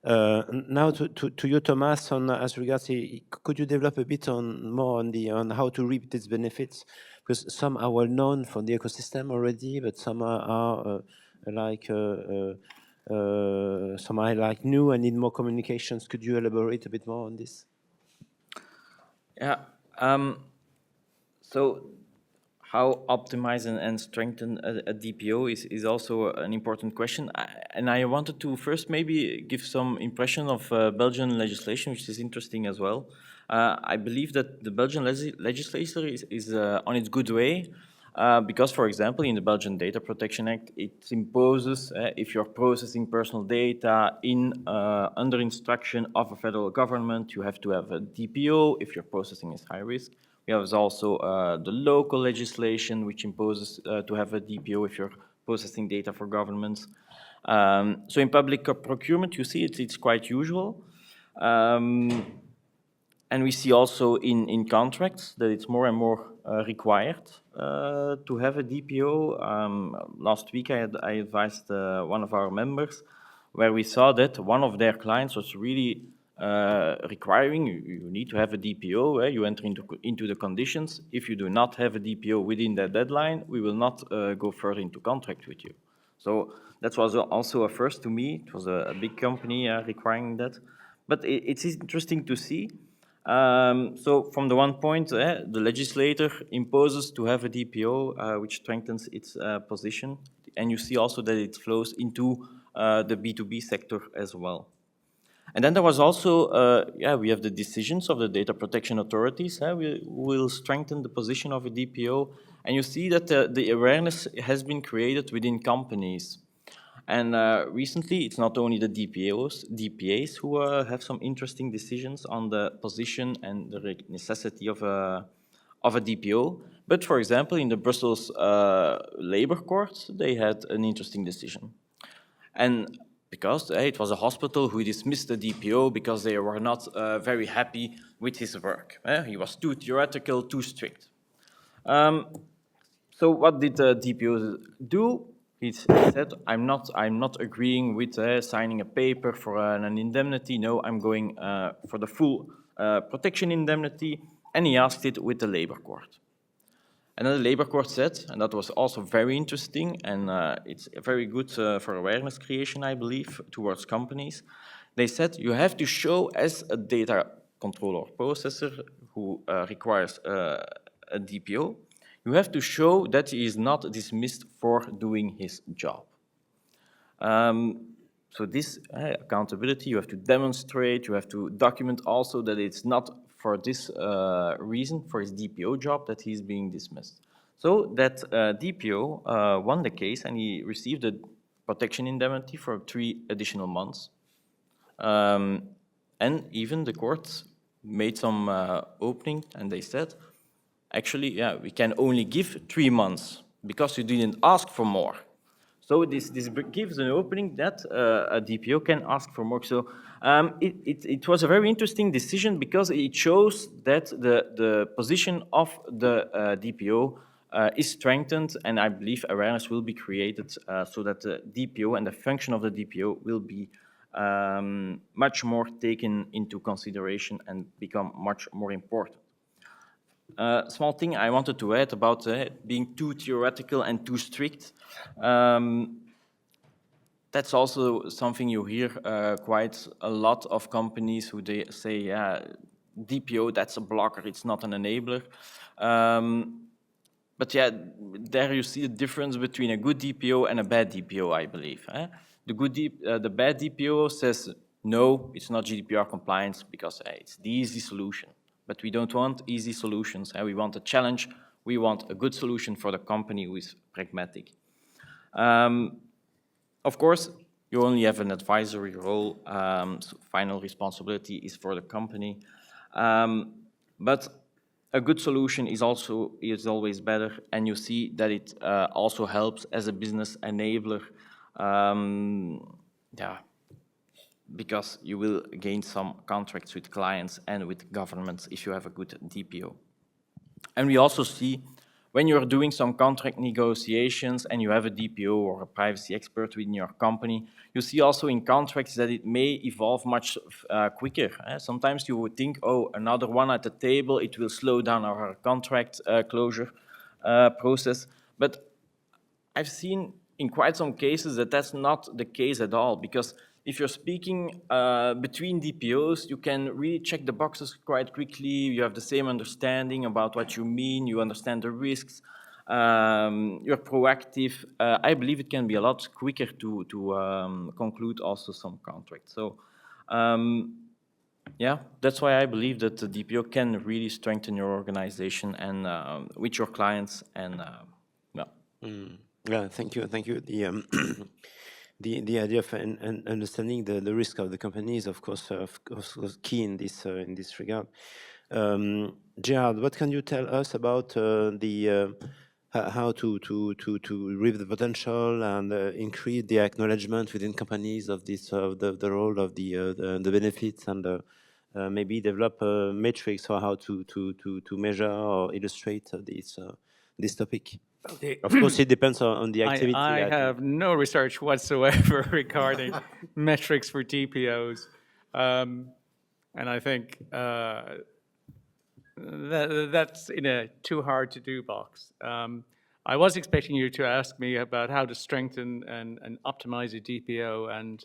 Now to you, Thomas, as regards, could you develop a bit more on how to reap these benefits? Because some are well known for the ecosystem already, but some are like new and need more communications. Could you elaborate a bit more on this? Yeah. So how optimize and strengthen a DPO is also an important question. And I wanted to first maybe give some impression of Belgian legislation, which is interesting as well. I believe that the Belgian legislature is on its good way, because, for example, in the Belgian Data Protection Act, it imposes if you're processing personal data under instruction of a federal government, you have to have a DPO if your processing is high risk. We have also the local legislation, which imposes to have a DPO if you're processing data for governments. So in public procurement, you see it's quite usual. And we see also in contracts that it's more and more required to have a DPO. Last week I advised one of our members where we saw that one of their clients was really requiring you need to have a DPO. You enter into the conditions. If you do not have a DPO within that deadline, we will not go further into contract with you. So that was also a first to me. It was a big company requiring that. But it's interesting to see. So from the one point, the legislator imposes to have a DPO, which strengthens its position. And you see also that it flows into the B2B sector as well. And then there was also, we have the decisions of the data protection authorities. We will strengthen the position of a DPO. And you see that the awareness has been created within companies. And recently, it's not only the DPAs who have some interesting decisions on the position and the necessity of a DPO. But for example, in the Brussels Labor Court, they had an interesting decision. And because it was a hospital who dismissed the DPO because they were not very happy with his work. He was too theoretical, too strict. So what did the DPO do? He said, I'm not agreeing with signing a paper for an indemnity. No, I'm going for the full protection indemnity. And he asked it with the labor court. And then the labor court said, and that was also very interesting, and it's very good for awareness creation, I believe, towards companies. They said, you have to show as a data controller processor who requires a DPO, you have to show that he is not dismissed for doing his job. So this accountability, you have to demonstrate, you have to document also that it's not for this reason, for his DPO job, that he's being dismissed. So that DPO won the case and he received a protection indemnity for 3 additional months. And even the courts made some opening and they said, actually, we can only give 3 months because you didn't ask for more. So this gives an opening that a DPO can ask for more. So it was a very interesting decision because it shows that the position of the DPO is strengthened, and I believe awareness will be created so that the DPO and the function of the DPO will be much more taken into consideration and become much more important. Small thing I wanted to add about being too theoretical and too strict. That's also something you hear quite a lot of companies who they say, DPO, that's a blocker, it's not an enabler. But there you see the difference between a good DPO and a bad DPO, I believe. The bad DPO says, no, it's not GDPR compliance because it's the easy solution. But we don't want easy solutions. We want a challenge. We want a good solution for the company who is pragmatic. Of course, you only have an advisory role. So final responsibility is for the company. But a good solution is always better, and you see that it also helps as a business enabler. Because you will gain some contracts with clients and with governments if you have a good DPO. And we also see when you're doing some contract negotiations and you have a DPO or a privacy expert within your company, you see also in contracts that it may evolve much quicker. Sometimes you would think, oh, another one at the table, it will slow down our contract closure process. But I've seen in quite some cases that that's not the case at all, because if you're speaking between DPOs, you can really check the boxes quite quickly. You have the same understanding about what you mean. You understand the risks. You're proactive. I believe it can be a lot quicker to conclude also some contracts. So, that's why I believe that the DPO can really strengthen your organization and with your clients. And Thank you. The idea of understanding the risk of the company is, of course, key in this regard. Gerard, what can you tell us about how to reap the potential and increase the acknowledgement within companies of the role of the benefits, and maybe develop a matrix for how to measure or illustrate this topic? Okay. Of course, it depends on the activity. I have no research whatsoever regarding metrics for DPOs. And I think that's in a too hard to do box. I was expecting you to ask me about how to strengthen and optimize a DPO, and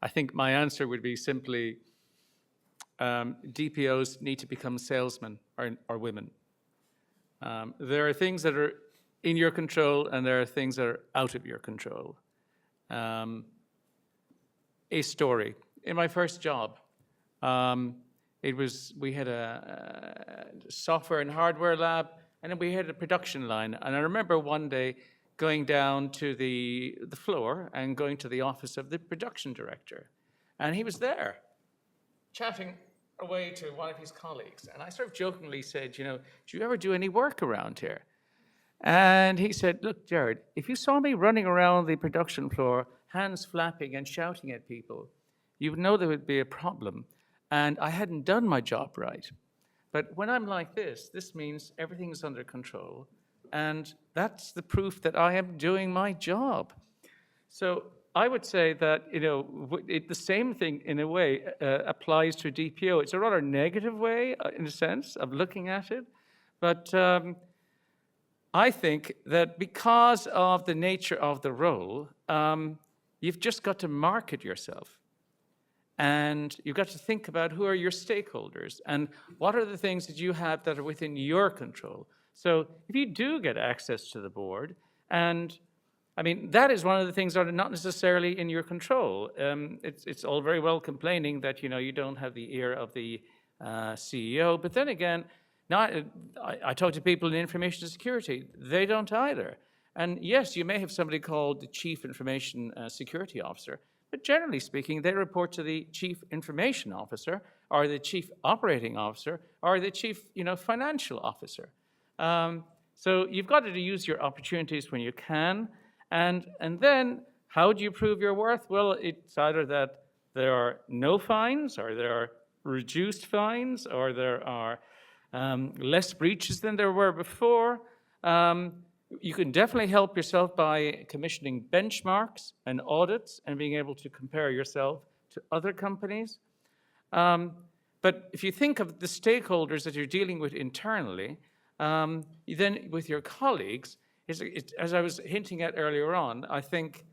I think my answer would be simply DPOs need to become salesmen or women. There are things that are in your control, and there are things that are out of your control. A story. In my first job, we had a software and hardware lab, and then we had a production line. And I remember one day going down to the floor and going to the office of the production director. And he was there, chatting away to one of his colleagues. And I sort of jokingly said, do you ever do any work around here? And he said, look, Jared, if you saw me running around the production floor, hands flapping and shouting at people, you would know there would be a problem. And I hadn't done my job right. But when I'm like this means everything is under control. And that's the proof that I am doing my job. So I would say that, the same thing in a way applies to DPO. It's a rather negative way, in a sense, of looking at it. But I think that because of the nature of the role, you've just got to market yourself. And you've got to think about who are your stakeholders and what are the things that you have that are within your control. So if you do get access to the board, and I mean, that is one of the things that are not necessarily in your control. It's all very well complaining that, you don't have the ear of the CEO. But then again, now I talk to people in information security. They don't either. And yes, you may have somebody called the Chief Information Security Officer. But generally speaking, they report to the Chief Information Officer or the Chief Operating Officer or the Chief Financial Officer. So you've got to use your opportunities when you can. And then how do you prove your worth? Well, it's either that there are no fines or there are reduced fines or there are less breaches than there were before. You can definitely help yourself by commissioning benchmarks and audits and being able to compare yourself to other companies. But if you think of the stakeholders that you're dealing with internally, then with your colleagues, as I was hinting at earlier on, I think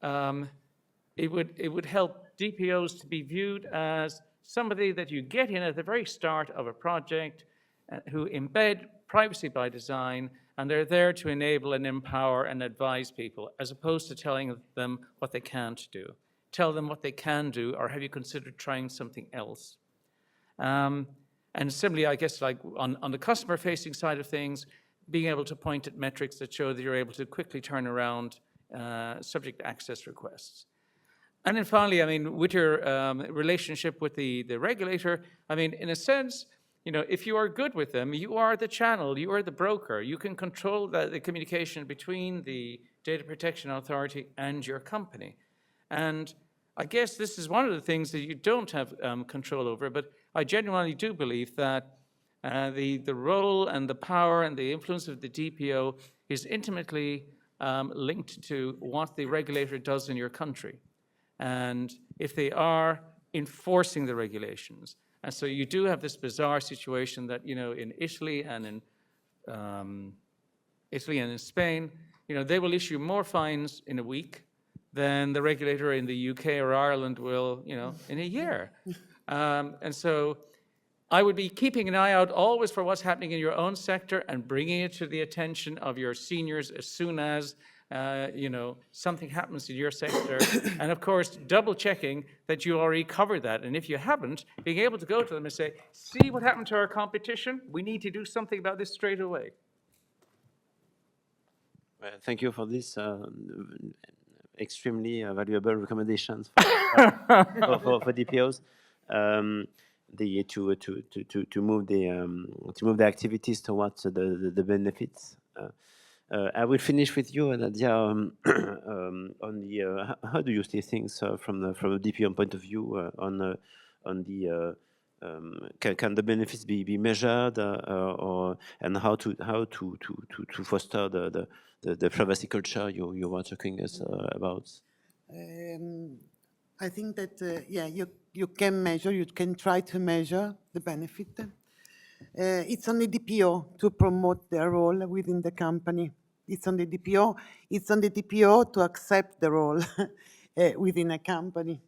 it would help DPOs to be viewed as somebody that you get in at the very start of a project who embed privacy by design, and they're there to enable and empower and advise people, as opposed to telling them what they can't do. Tell them what they can do, or have you considered trying something else? And similarly, I guess, like on the customer-facing side of things, being able to point at metrics that show that you're able to quickly turn around subject access requests. And then finally, I mean, with your relationship with the regulator, I mean, in a sense, if you are good with them, you are the channel, you are the broker. You can control the communication between the Data Protection Authority and your company. And I guess this is one of the things that you don't have control over, but I genuinely do believe that the role and the power and the influence of the DPO is intimately linked to what the regulator does in your country. And if they are enforcing the regulations. And so you do have this bizarre situation that, in Italy and in Spain, they will issue more fines in a week than the regulator in the UK or Ireland will, in a year. And so I would be keeping an eye out always for what's happening in your own sector and bringing it to the attention of your seniors as soon as something happens in your sector. And of course, double checking that you already covered that. And if you haven't, being able to go to them and say, see what happened to our competition? We need to do something about this straight away. Thank you for this extremely valuable recommendations for DPOs. To move the activities towards the benefits. I will finish with you, Nadia, on the how do you see things from the DPO point of view on the can the benefits be measured and how to foster the privacy culture you were talking us about? I think that, yeah, you can measure, you can try to measure the benefit. It's on the DPO to promote their role within the company. It's on the DPO. It's on the DPO to accept the role within a company.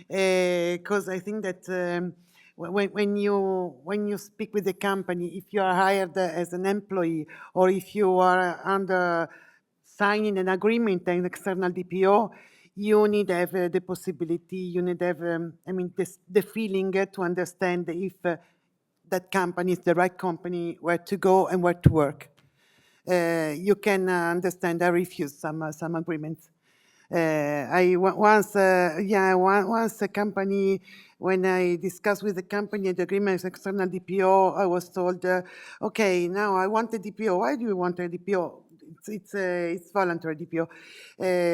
Because I think that when you speak with the company, if you are hired as an employee or if you are under signing an agreement, an external DPO, you need to have the possibility, you need to have, the feeling to understand if that company is the right company, where to go and where to work. You can understand, I refuse some agreements. Once a company, when I discussed with the company the agreement as external DPO, I was told, okay, now I want a DPO. Why do you want a DPO? It's voluntary DPO,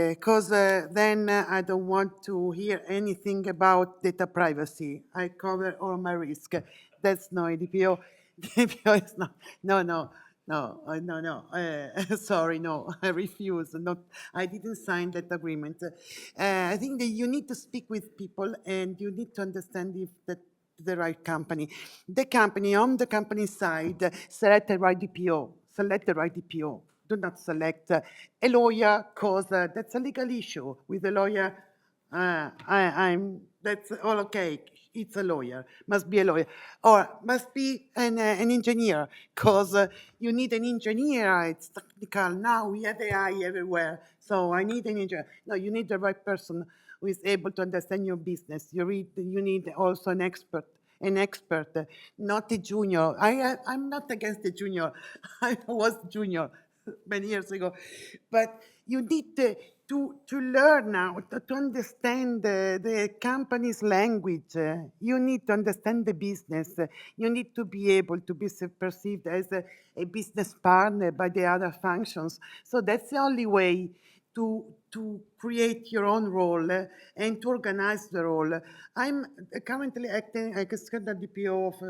because then I don't want to hear anything about data privacy. I cover all my risk. That's no DPO. DPO is not. No. Sorry, no. I refuse. Not. I didn't sign that agreement. I think that you need to speak with people and you need to understand if that the right company. The company on the company side select the right DPO. Select the right DPO. Do not select a lawyer, because that's a legal issue. With a lawyer, that's all okay. It's a lawyer, must be a lawyer, or must be an engineer, because you need an engineer. It's technical. Now we have AI everywhere, so I need an engineer. No, you need the right person who is able to understand your business. You need also an expert, not a junior. I'm not against the junior. I was junior many years ago, but you need to learn now, to understand the company's language. You need to understand the business. You need to be able to be perceived as a business partner by the other functions. So that's the only way to create your own role and to organize the role. I'm currently acting as external DPO of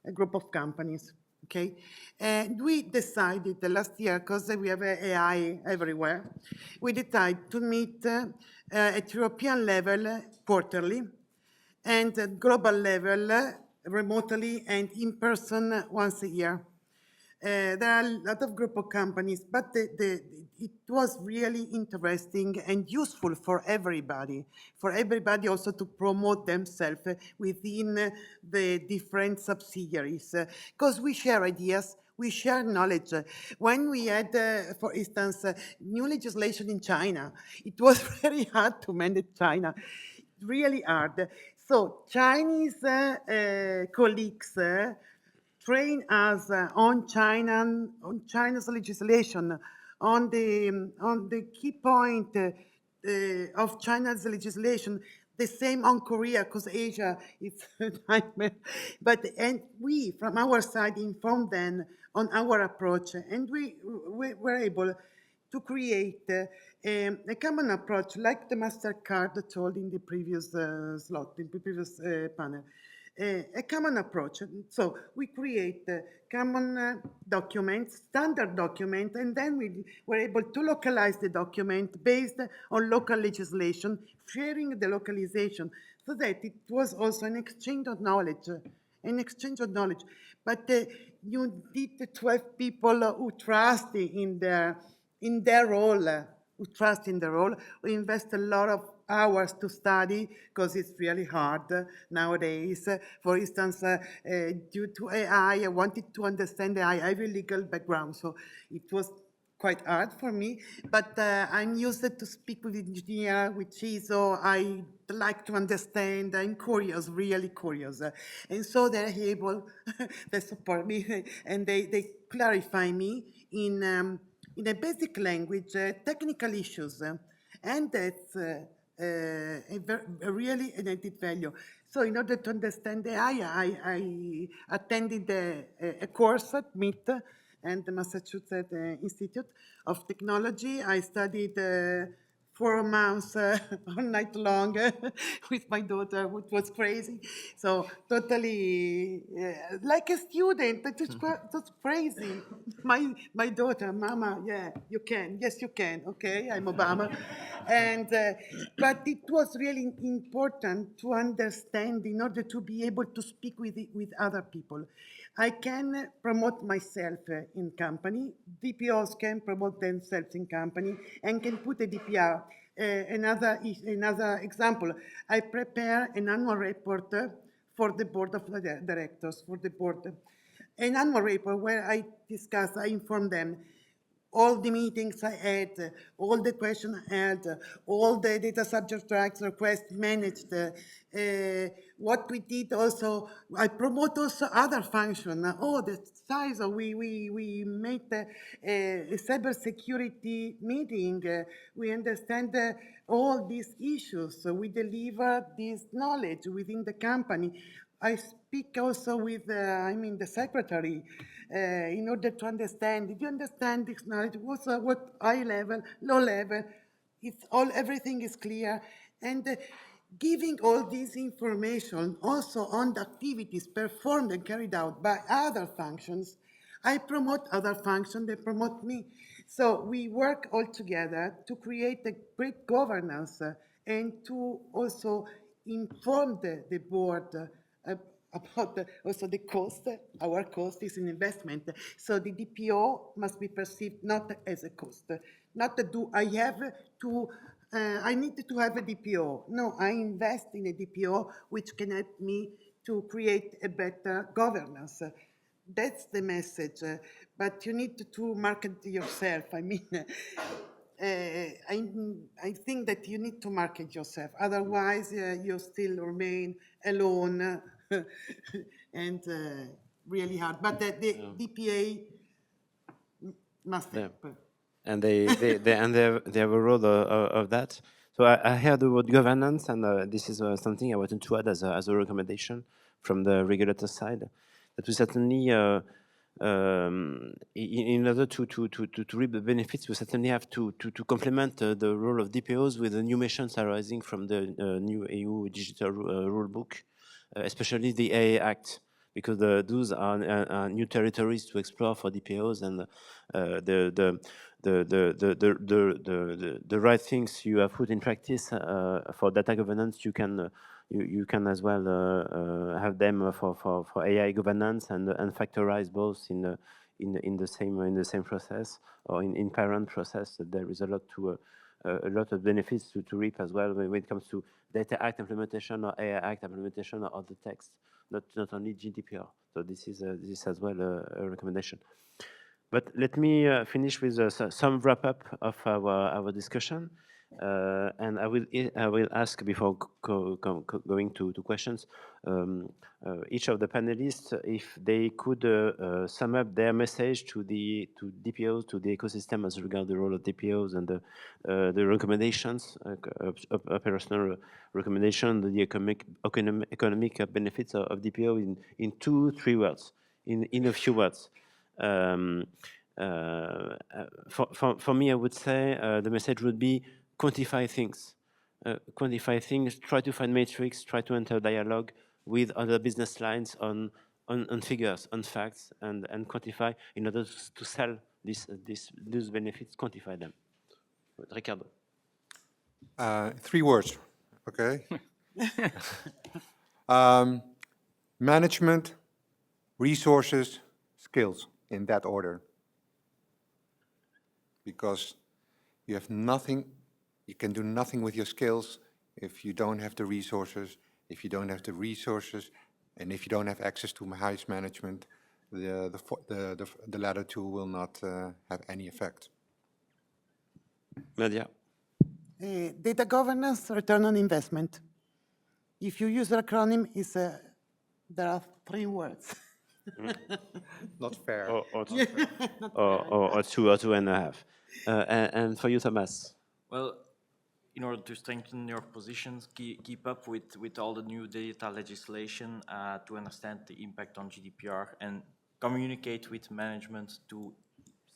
a group of companies. Okay, and we decided the last year, because we have AI everywhere, we decided to meet at European level quarterly and at global level remotely and in person once a year. There are a lot of group of companies, but it was really interesting and useful for everybody also to promote themselves within the different subsidiaries, because we share ideas, we share knowledge. When we had, for instance, new legislation in China, it was very hard to manage China, really hard. So Chinese colleagues train us on China's legislation, on the key point of China's legislation. The same on Korea, because Asia is a nightmare. And we, from our side, informed them on our approach, and we were able to create a common approach, like the MasterCard told in the previous slot, in the previous panel. A common approach. So we create common documents, standard document, and then we were able to localize the document based on local legislation, sharing the localization, so that it was also an exchange of knowledge, But you need to have people who trust in their role, We invest a lot of hours to study, because it's really hard nowadays. For instance, due to AI, I wanted to understand AI. I have a legal background, so it was quite hard for me, but I'm used to speak with engineer, with CISO. I like to understand. I'm curious, really curious. And so they're able, they support me, and they clarify me in a basic language, technical issues. And that's a really an added value. So in order to understand AI, I attended a course at MIT and the Massachusetts Institute of Technology. I studied 4 months all night long with my daughter, which was crazy. So totally like a student, that's crazy. My daughter, Mama, yeah, you can. Yes, you can. Okay, I'm Obama. And but it was really important to understand in order to be able to speak with other people. I can promote myself in company. DPOs can promote themselves in company and can put a DPR. Another example, I prepare an annual report for the board of directors, for the board. An annual report where I discuss, I inform them all the meetings I had, all the questions I had, all the data subject rights requests managed, what we did also, I promote also other functions. Oh, the size, we made a cybersecurity meeting. We understand all these issues. So we deliver this knowledge within the company. I speak also with, the secretary, in order to understand. Did you understand this knowledge? What high level, low level? Everything is clear, and giving all this information also on the activities performed and carried out by other functions. I promote other functions, they promote me. So we work all together to create a great governance and to also inform the board about also the cost. Our cost is an investment. So the DPO must be perceived not as a cost. Not that I need to have a DPO. No, I invest in a DPO which can help me to create a better governance. That's the message. But you need to market yourself. I think that you need to market yourself. Otherwise, you still remain alone and really hard. But the DPA must help. And they have a role of that. So I heard the word governance, and this is something I wanted to add as a recommendation from the regulator side. That we certainly, in order to reap the benefits, we certainly have to complement the role of DPOs with the new missions arising from the new EU digital rule book, especially the AA Act, because those are new territories to explore for DPOs, and the right things you have put in practice for data governance, you can as well have them for AI governance and factorize both in the same process or in parent process. There is a lot of benefits to reap as well when it comes to Data Act implementation or AI Act implementation or other text, not only GDPR. So this is as well a recommendation. But let me finish with some wrap up of our discussion, and I will ask before going to questions each of the panelists if they could sum up their message to DPOs, to the ecosystem as regards the role of DPOs and the recommendations, operational recommendation, the economic benefits of DPO in 2-3 words, in a few words. For me, I would say the message would be quantify things. Try to find metrics, try to enter dialogue with other business lines on figures, on facts, and quantify in order to sell these benefits, quantify them. Ricardo. 3 words, okay? Management, resources, skills, in that order. Because you have nothing, you can do nothing with your skills if you don't have the resources. If you don't have the resources, and if you don't have access to highest management, the latter two will not have any effect. Nadia. Data governance, return on investment. If you use the acronym, there are 3 words. Not fair. Or 2.5. And for you, Thomas. Well, in order to strengthen your positions, keep up with all the new data legislation to understand the impact on GDPR and communicate with management to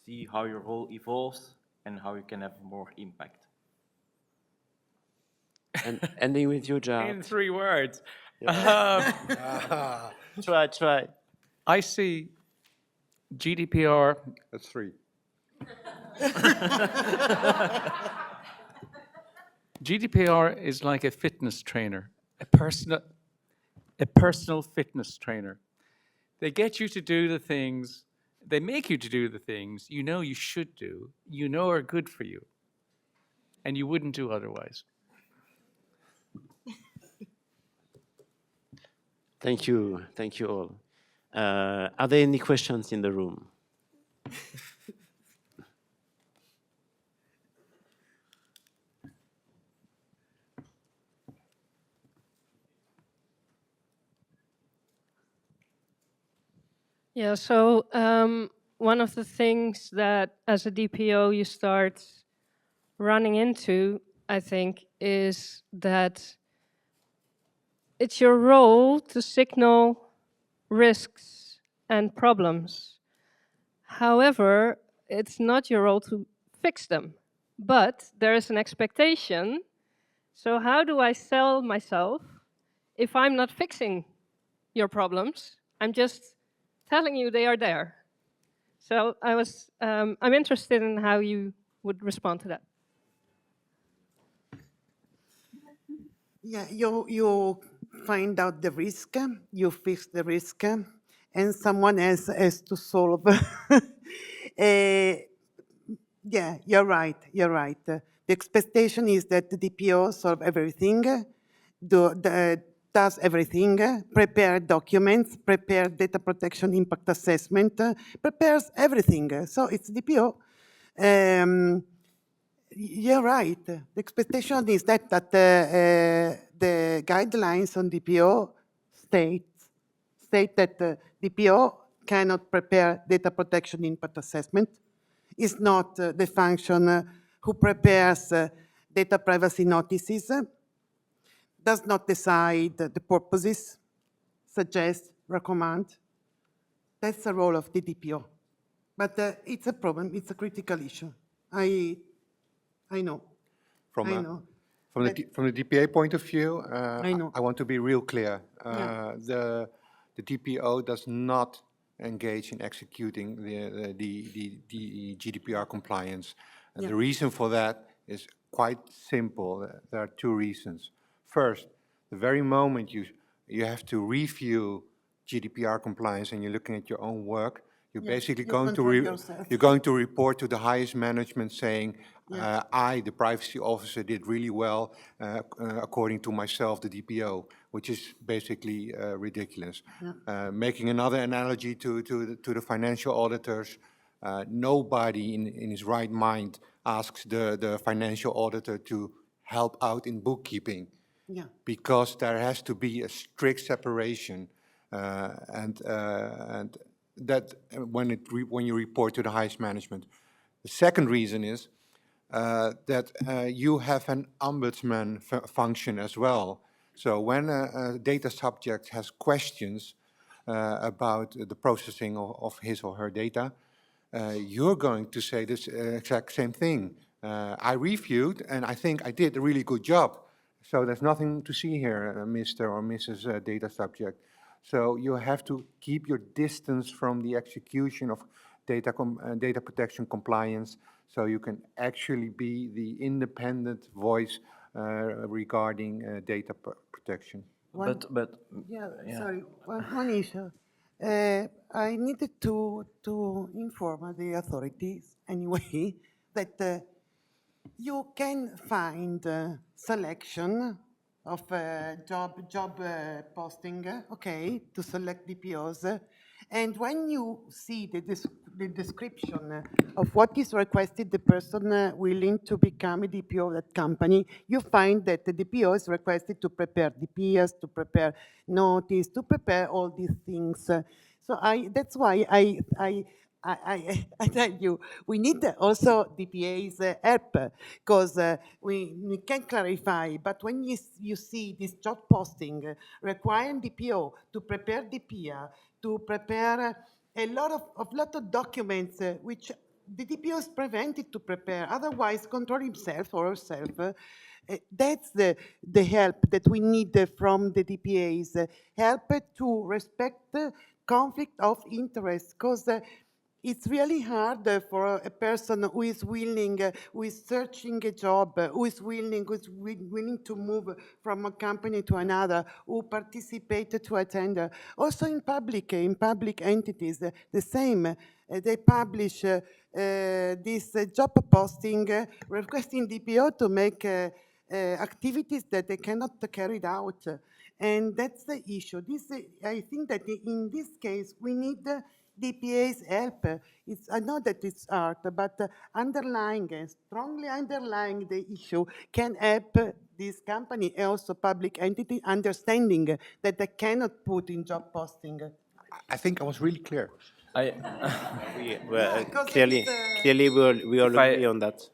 see how your role evolves and how you can have more impact. And ending with you, In Jar. 3 words. Try. I see GDPR. That's 3. GDPR is like a fitness trainer, a personal fitness trainer. They get you to do the things, they make you to do the things you know you should do, you know are good for you, and you wouldn't do otherwise. Thank you all. Are there any questions in the room? Yeah, so one of the things that as a DPO you start running into, I think, is that it's your role to signal risks and problems. However, it's not your role to fix them, but there is an expectation. So how do I sell myself if I'm not fixing your problems? I'm just telling you they are there. So I'm interested in how you would respond to that. Yeah, you find out the risk, you fix the risk, and someone else has to solve. Yeah, you're right. The expectation is that the DPO solve everything, does everything, prepare documents, prepare data protection impact assessment, prepares everything. So it's DPO. You're right. The expectation is that the guidelines on DPO state that DPO cannot prepare data protection impact assessment. It's not the function who prepares data privacy notices, does not decide the purposes, suggest, recommend. That's the role of the DPO. But it's a problem. It's a critical issue. I know. From I a- know. From the DPA point of view, I know. I want to be real clear. Yeah. The DPO does not engage in executing the GDPR compliance. And the reason for that is quite simple. There are 2 reasons. First, the very moment you have to review GDPR compliance and you're looking at your own work, you're basically going to you're going to report to the highest management saying, I, the privacy officer, did really well according to myself, the DPO, which is basically ridiculous. Making another analogy to the financial auditors, nobody in his right mind asks the financial auditor to help out in bookkeeping. Yeah. Because there has to be a strict separation, and that when you report to the highest management. The second reason is that you have an ombudsman function as well. So when a data subject has questions about the processing of his or her data, you're going to say this exact same thing. I reviewed and I think I did a really good job. So there's nothing to see here, Mr. or Mrs. Data subject. So you have to keep your distance from the execution of data protection compliance, so you can actually be the independent voice regarding data protection. Sorry, one issue. I needed to inform the authorities anyway that you can find selection of job posting, okay, to select DPOs. And when you see the description of what is requested, the person willing to become a DPO of that company, you find that the DPO is requested to prepare DPS, to prepare notice, to prepare all these things. So that's why I tell you, we need also DPA's help, because we can clarify, but when you see this job posting requiring DPO to prepare DPA, to prepare a lot of documents which the DPO is prevented to prepare, otherwise control himself or herself, That's the help that we need from the DPAs, help to respect the conflict of interest, because it's really hard for a person who is willing, who is searching a job, who is willing to move from a company to another, who participate to attend. Also in public entities, the same. They publish this job posting requesting DPO to make activities that they cannot carry out. And that's the issue. I think that in this case, we need DPA's help. I know that it's hard, but strongly underlying the issue can help this company and also public entity understanding that they cannot put in job posting. I think I was really clear. I, Yeah, 'cause Clearly, it's, we all If I- agree on that.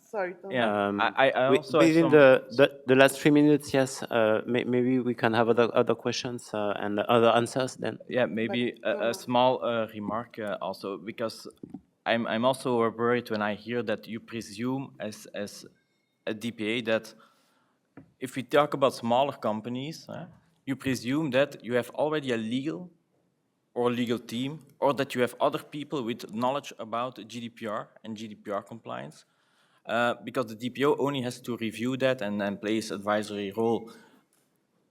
sorry, Tom. yeah, I also have Within some. the last 3 minutes, yes, maybe we can have other questions and other answers then. Yeah, maybe a small remark also, because I'm also worried when I hear that you presume as a DPA that if we talk about smaller companies, you presume that you have already a legal team, or that you have other people with knowledge about GDPR and GDPR compliance, because the DPO only has to review that and plays advisory role.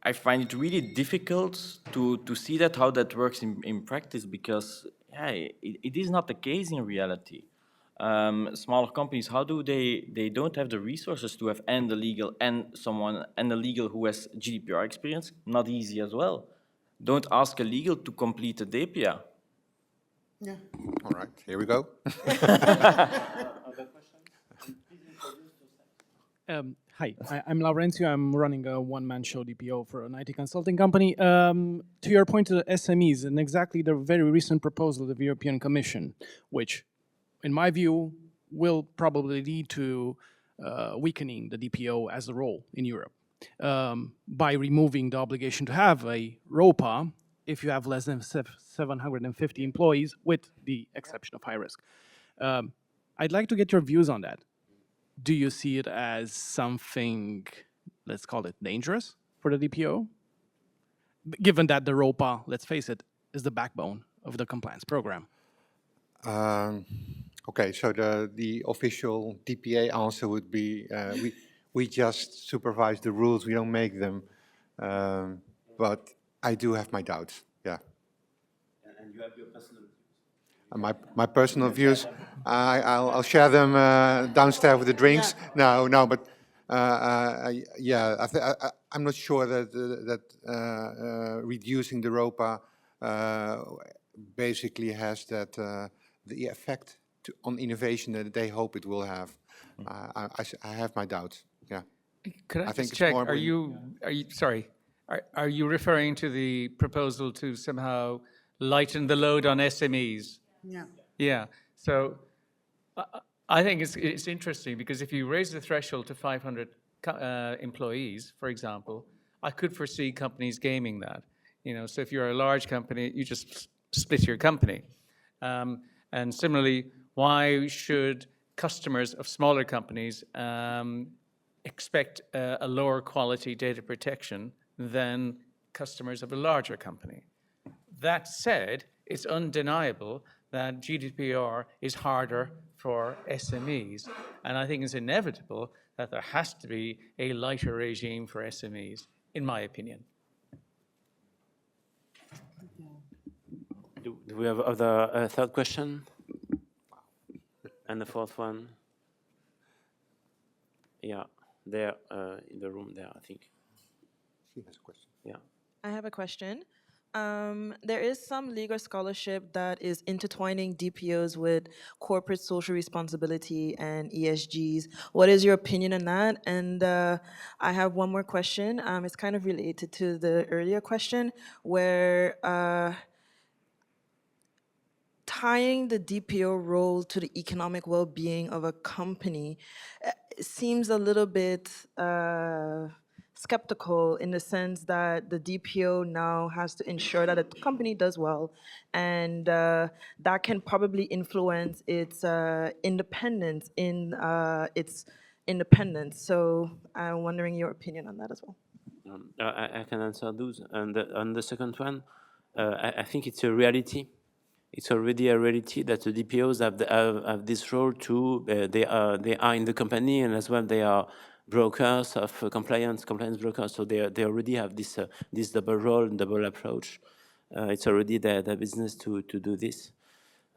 I find it really difficult to see that, how that works in practice, because yeah, it is not the case in reality. Smaller companies, how do they don't have the resources to have and the legal and a legal who has GDPR experience? Not easy as well. Don't ask a legal to complete a DPA. Yeah. All right, here we go. Hi, I'm Laurencio. I'm running a one-man show DPO for an IT consulting company. To your point to the SMEs, and exactly the very recent proposal of the European Commission, which, in my view, will probably lead to weakening the DPO as a role in Europe by removing the obligation to have a ROPA if you have less than 750 employees, with the exception of high risk. I'd like to get your views on that. Do you see it as something, let's call it dangerous for the DPO? Given that the ROPA, let's face it, is the backbone of the compliance program. Okay, so the official DPA answer would be we just supervise the rules, we don't make them. But I do have my doubts, yeah. And you have your personal views. My personal views, I'll share them downstairs with the drinks. Yeah. No, but yeah, I'm not sure that reducing the ROPA basically has the effect on innovation that they hope it will have. I have my doubts. Yeah. Could I I think just it's check, more are you referring to the proposal to somehow lighten the load on SMEs? Yeah. Yeah, so I think it's interesting, because if you raise the threshold to 500 employees, for example, I could foresee companies gaming that. So if you're a large company, you just split your company. And similarly, why should customers of smaller companies expect a lower quality data protection than customers of a larger company? That said, it's undeniable that GDPR is harder for SMEs. And I think it's inevitable that there has to be a lighter regime for SMEs, in my opinion. Do we have other third question? And the fourth one? Yeah, there in the room there, I think. She has a question. Yeah. I have a question. There is some legal scholarship that is intertwining DPOs with corporate social responsibility and ESGs. What is your opinion on that? And I have one more question. It's kind of related to the earlier question, where tying the DPO role to the economic well-being of a company seems a little bit skeptical, in the sense that the DPO now has to ensure that a company does well, and that can probably influence its independence in its independence. So I'm wondering your opinion on that as well. I can answer those. And on the second one, I think it's a reality. It's already a reality that the DPOs have this role too. They are in the company, and as well they are brokers of compliance brokers. So they already have this double role and double approach. It's already their business to do this.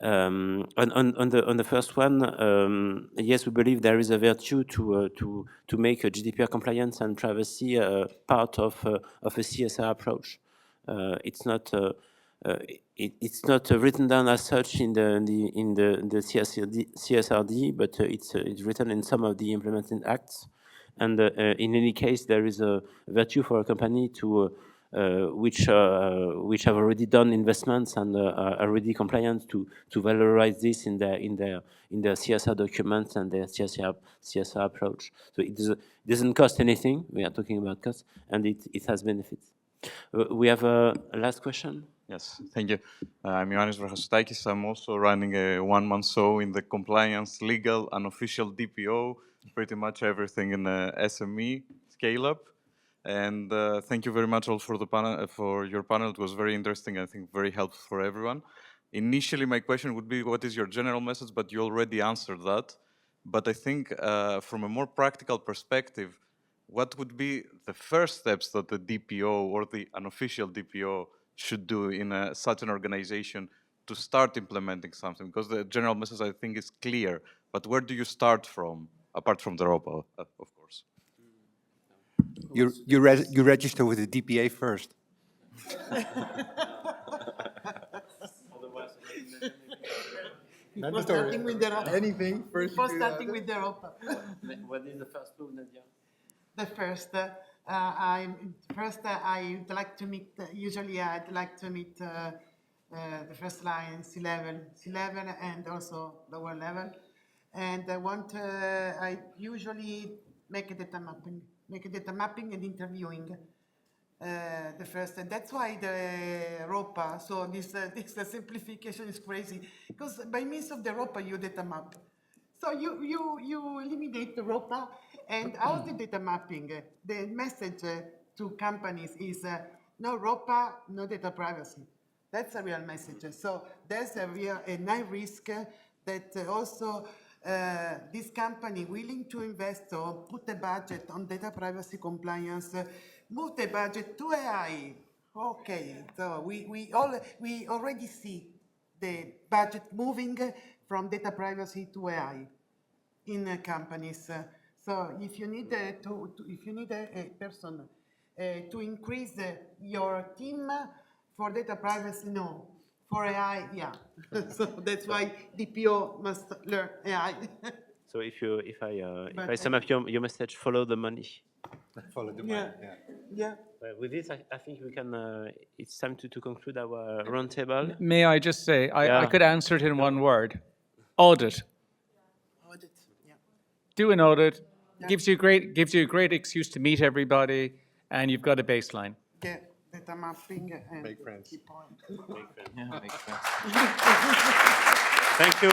On the first one, yes, we believe there is a virtue to make a GDPR compliance and privacy part of a CSR approach. It's not it's not written down as such in the CSRD, but it's written in some of the implementing acts. And in any case, there is a virtue for a company to which have already done investments and are already compliant to valorize this in their CSR documents and their CSR approach. So it doesn't cost anything. We are talking about cost, and it has benefits. We have a last question. Yes, thank you. I'm Ioannis Vrachostakis. I'm also running a one-man show in the compliance, legal, and official DPO, pretty much everything in SME scale-up. And thank you very much all for the panel, for your panel. It was very interesting. I think very helpful for everyone. Initially, my question would be, what is your general message? But you already answered that. But I think from a more practical perspective, what would be the first steps that the DPO or the unofficial DPO should do in such an organization to start implementing something? Because the general message, I think, is clear. But where do you start from, apart from the ROPA, of course? You register with the DPA first. Before starting with the ROPA. Anything first. Before starting with the ROPA. What is the first move, Nadia? The first, I'd like to meet. Usually, I'd like to meet the first line, C-level, and also lower level. And I usually make a data mapping and interviewing. The first, and that's why the ROPA. So this simplification is crazy because by means of the ROPA, you data map. So you eliminate the ROPA, and how's the data mapping? The message to companies is no ROPA, no data privacy. That's a real message. So there's a high risk that also this company willing to invest or put a budget on data privacy compliance, move the budget to AI. Okay, so we already see the budget moving from data privacy to AI in companies. So if you need a person to increase your team for data privacy, no. For AI, yeah. So that's why DPO must learn AI. So if I sum up your message, follow the money. Follow the money. Yeah. With this, I think we can. It's time to conclude our roundtable. May I just say, I could answer it in one word: audit. Audit. Yeah. Do an audit. Gives you a great excuse to meet everybody, and you've got a baseline. Yeah. Data mapping and Make friends. keep on. Yeah, makes sense. Thank you.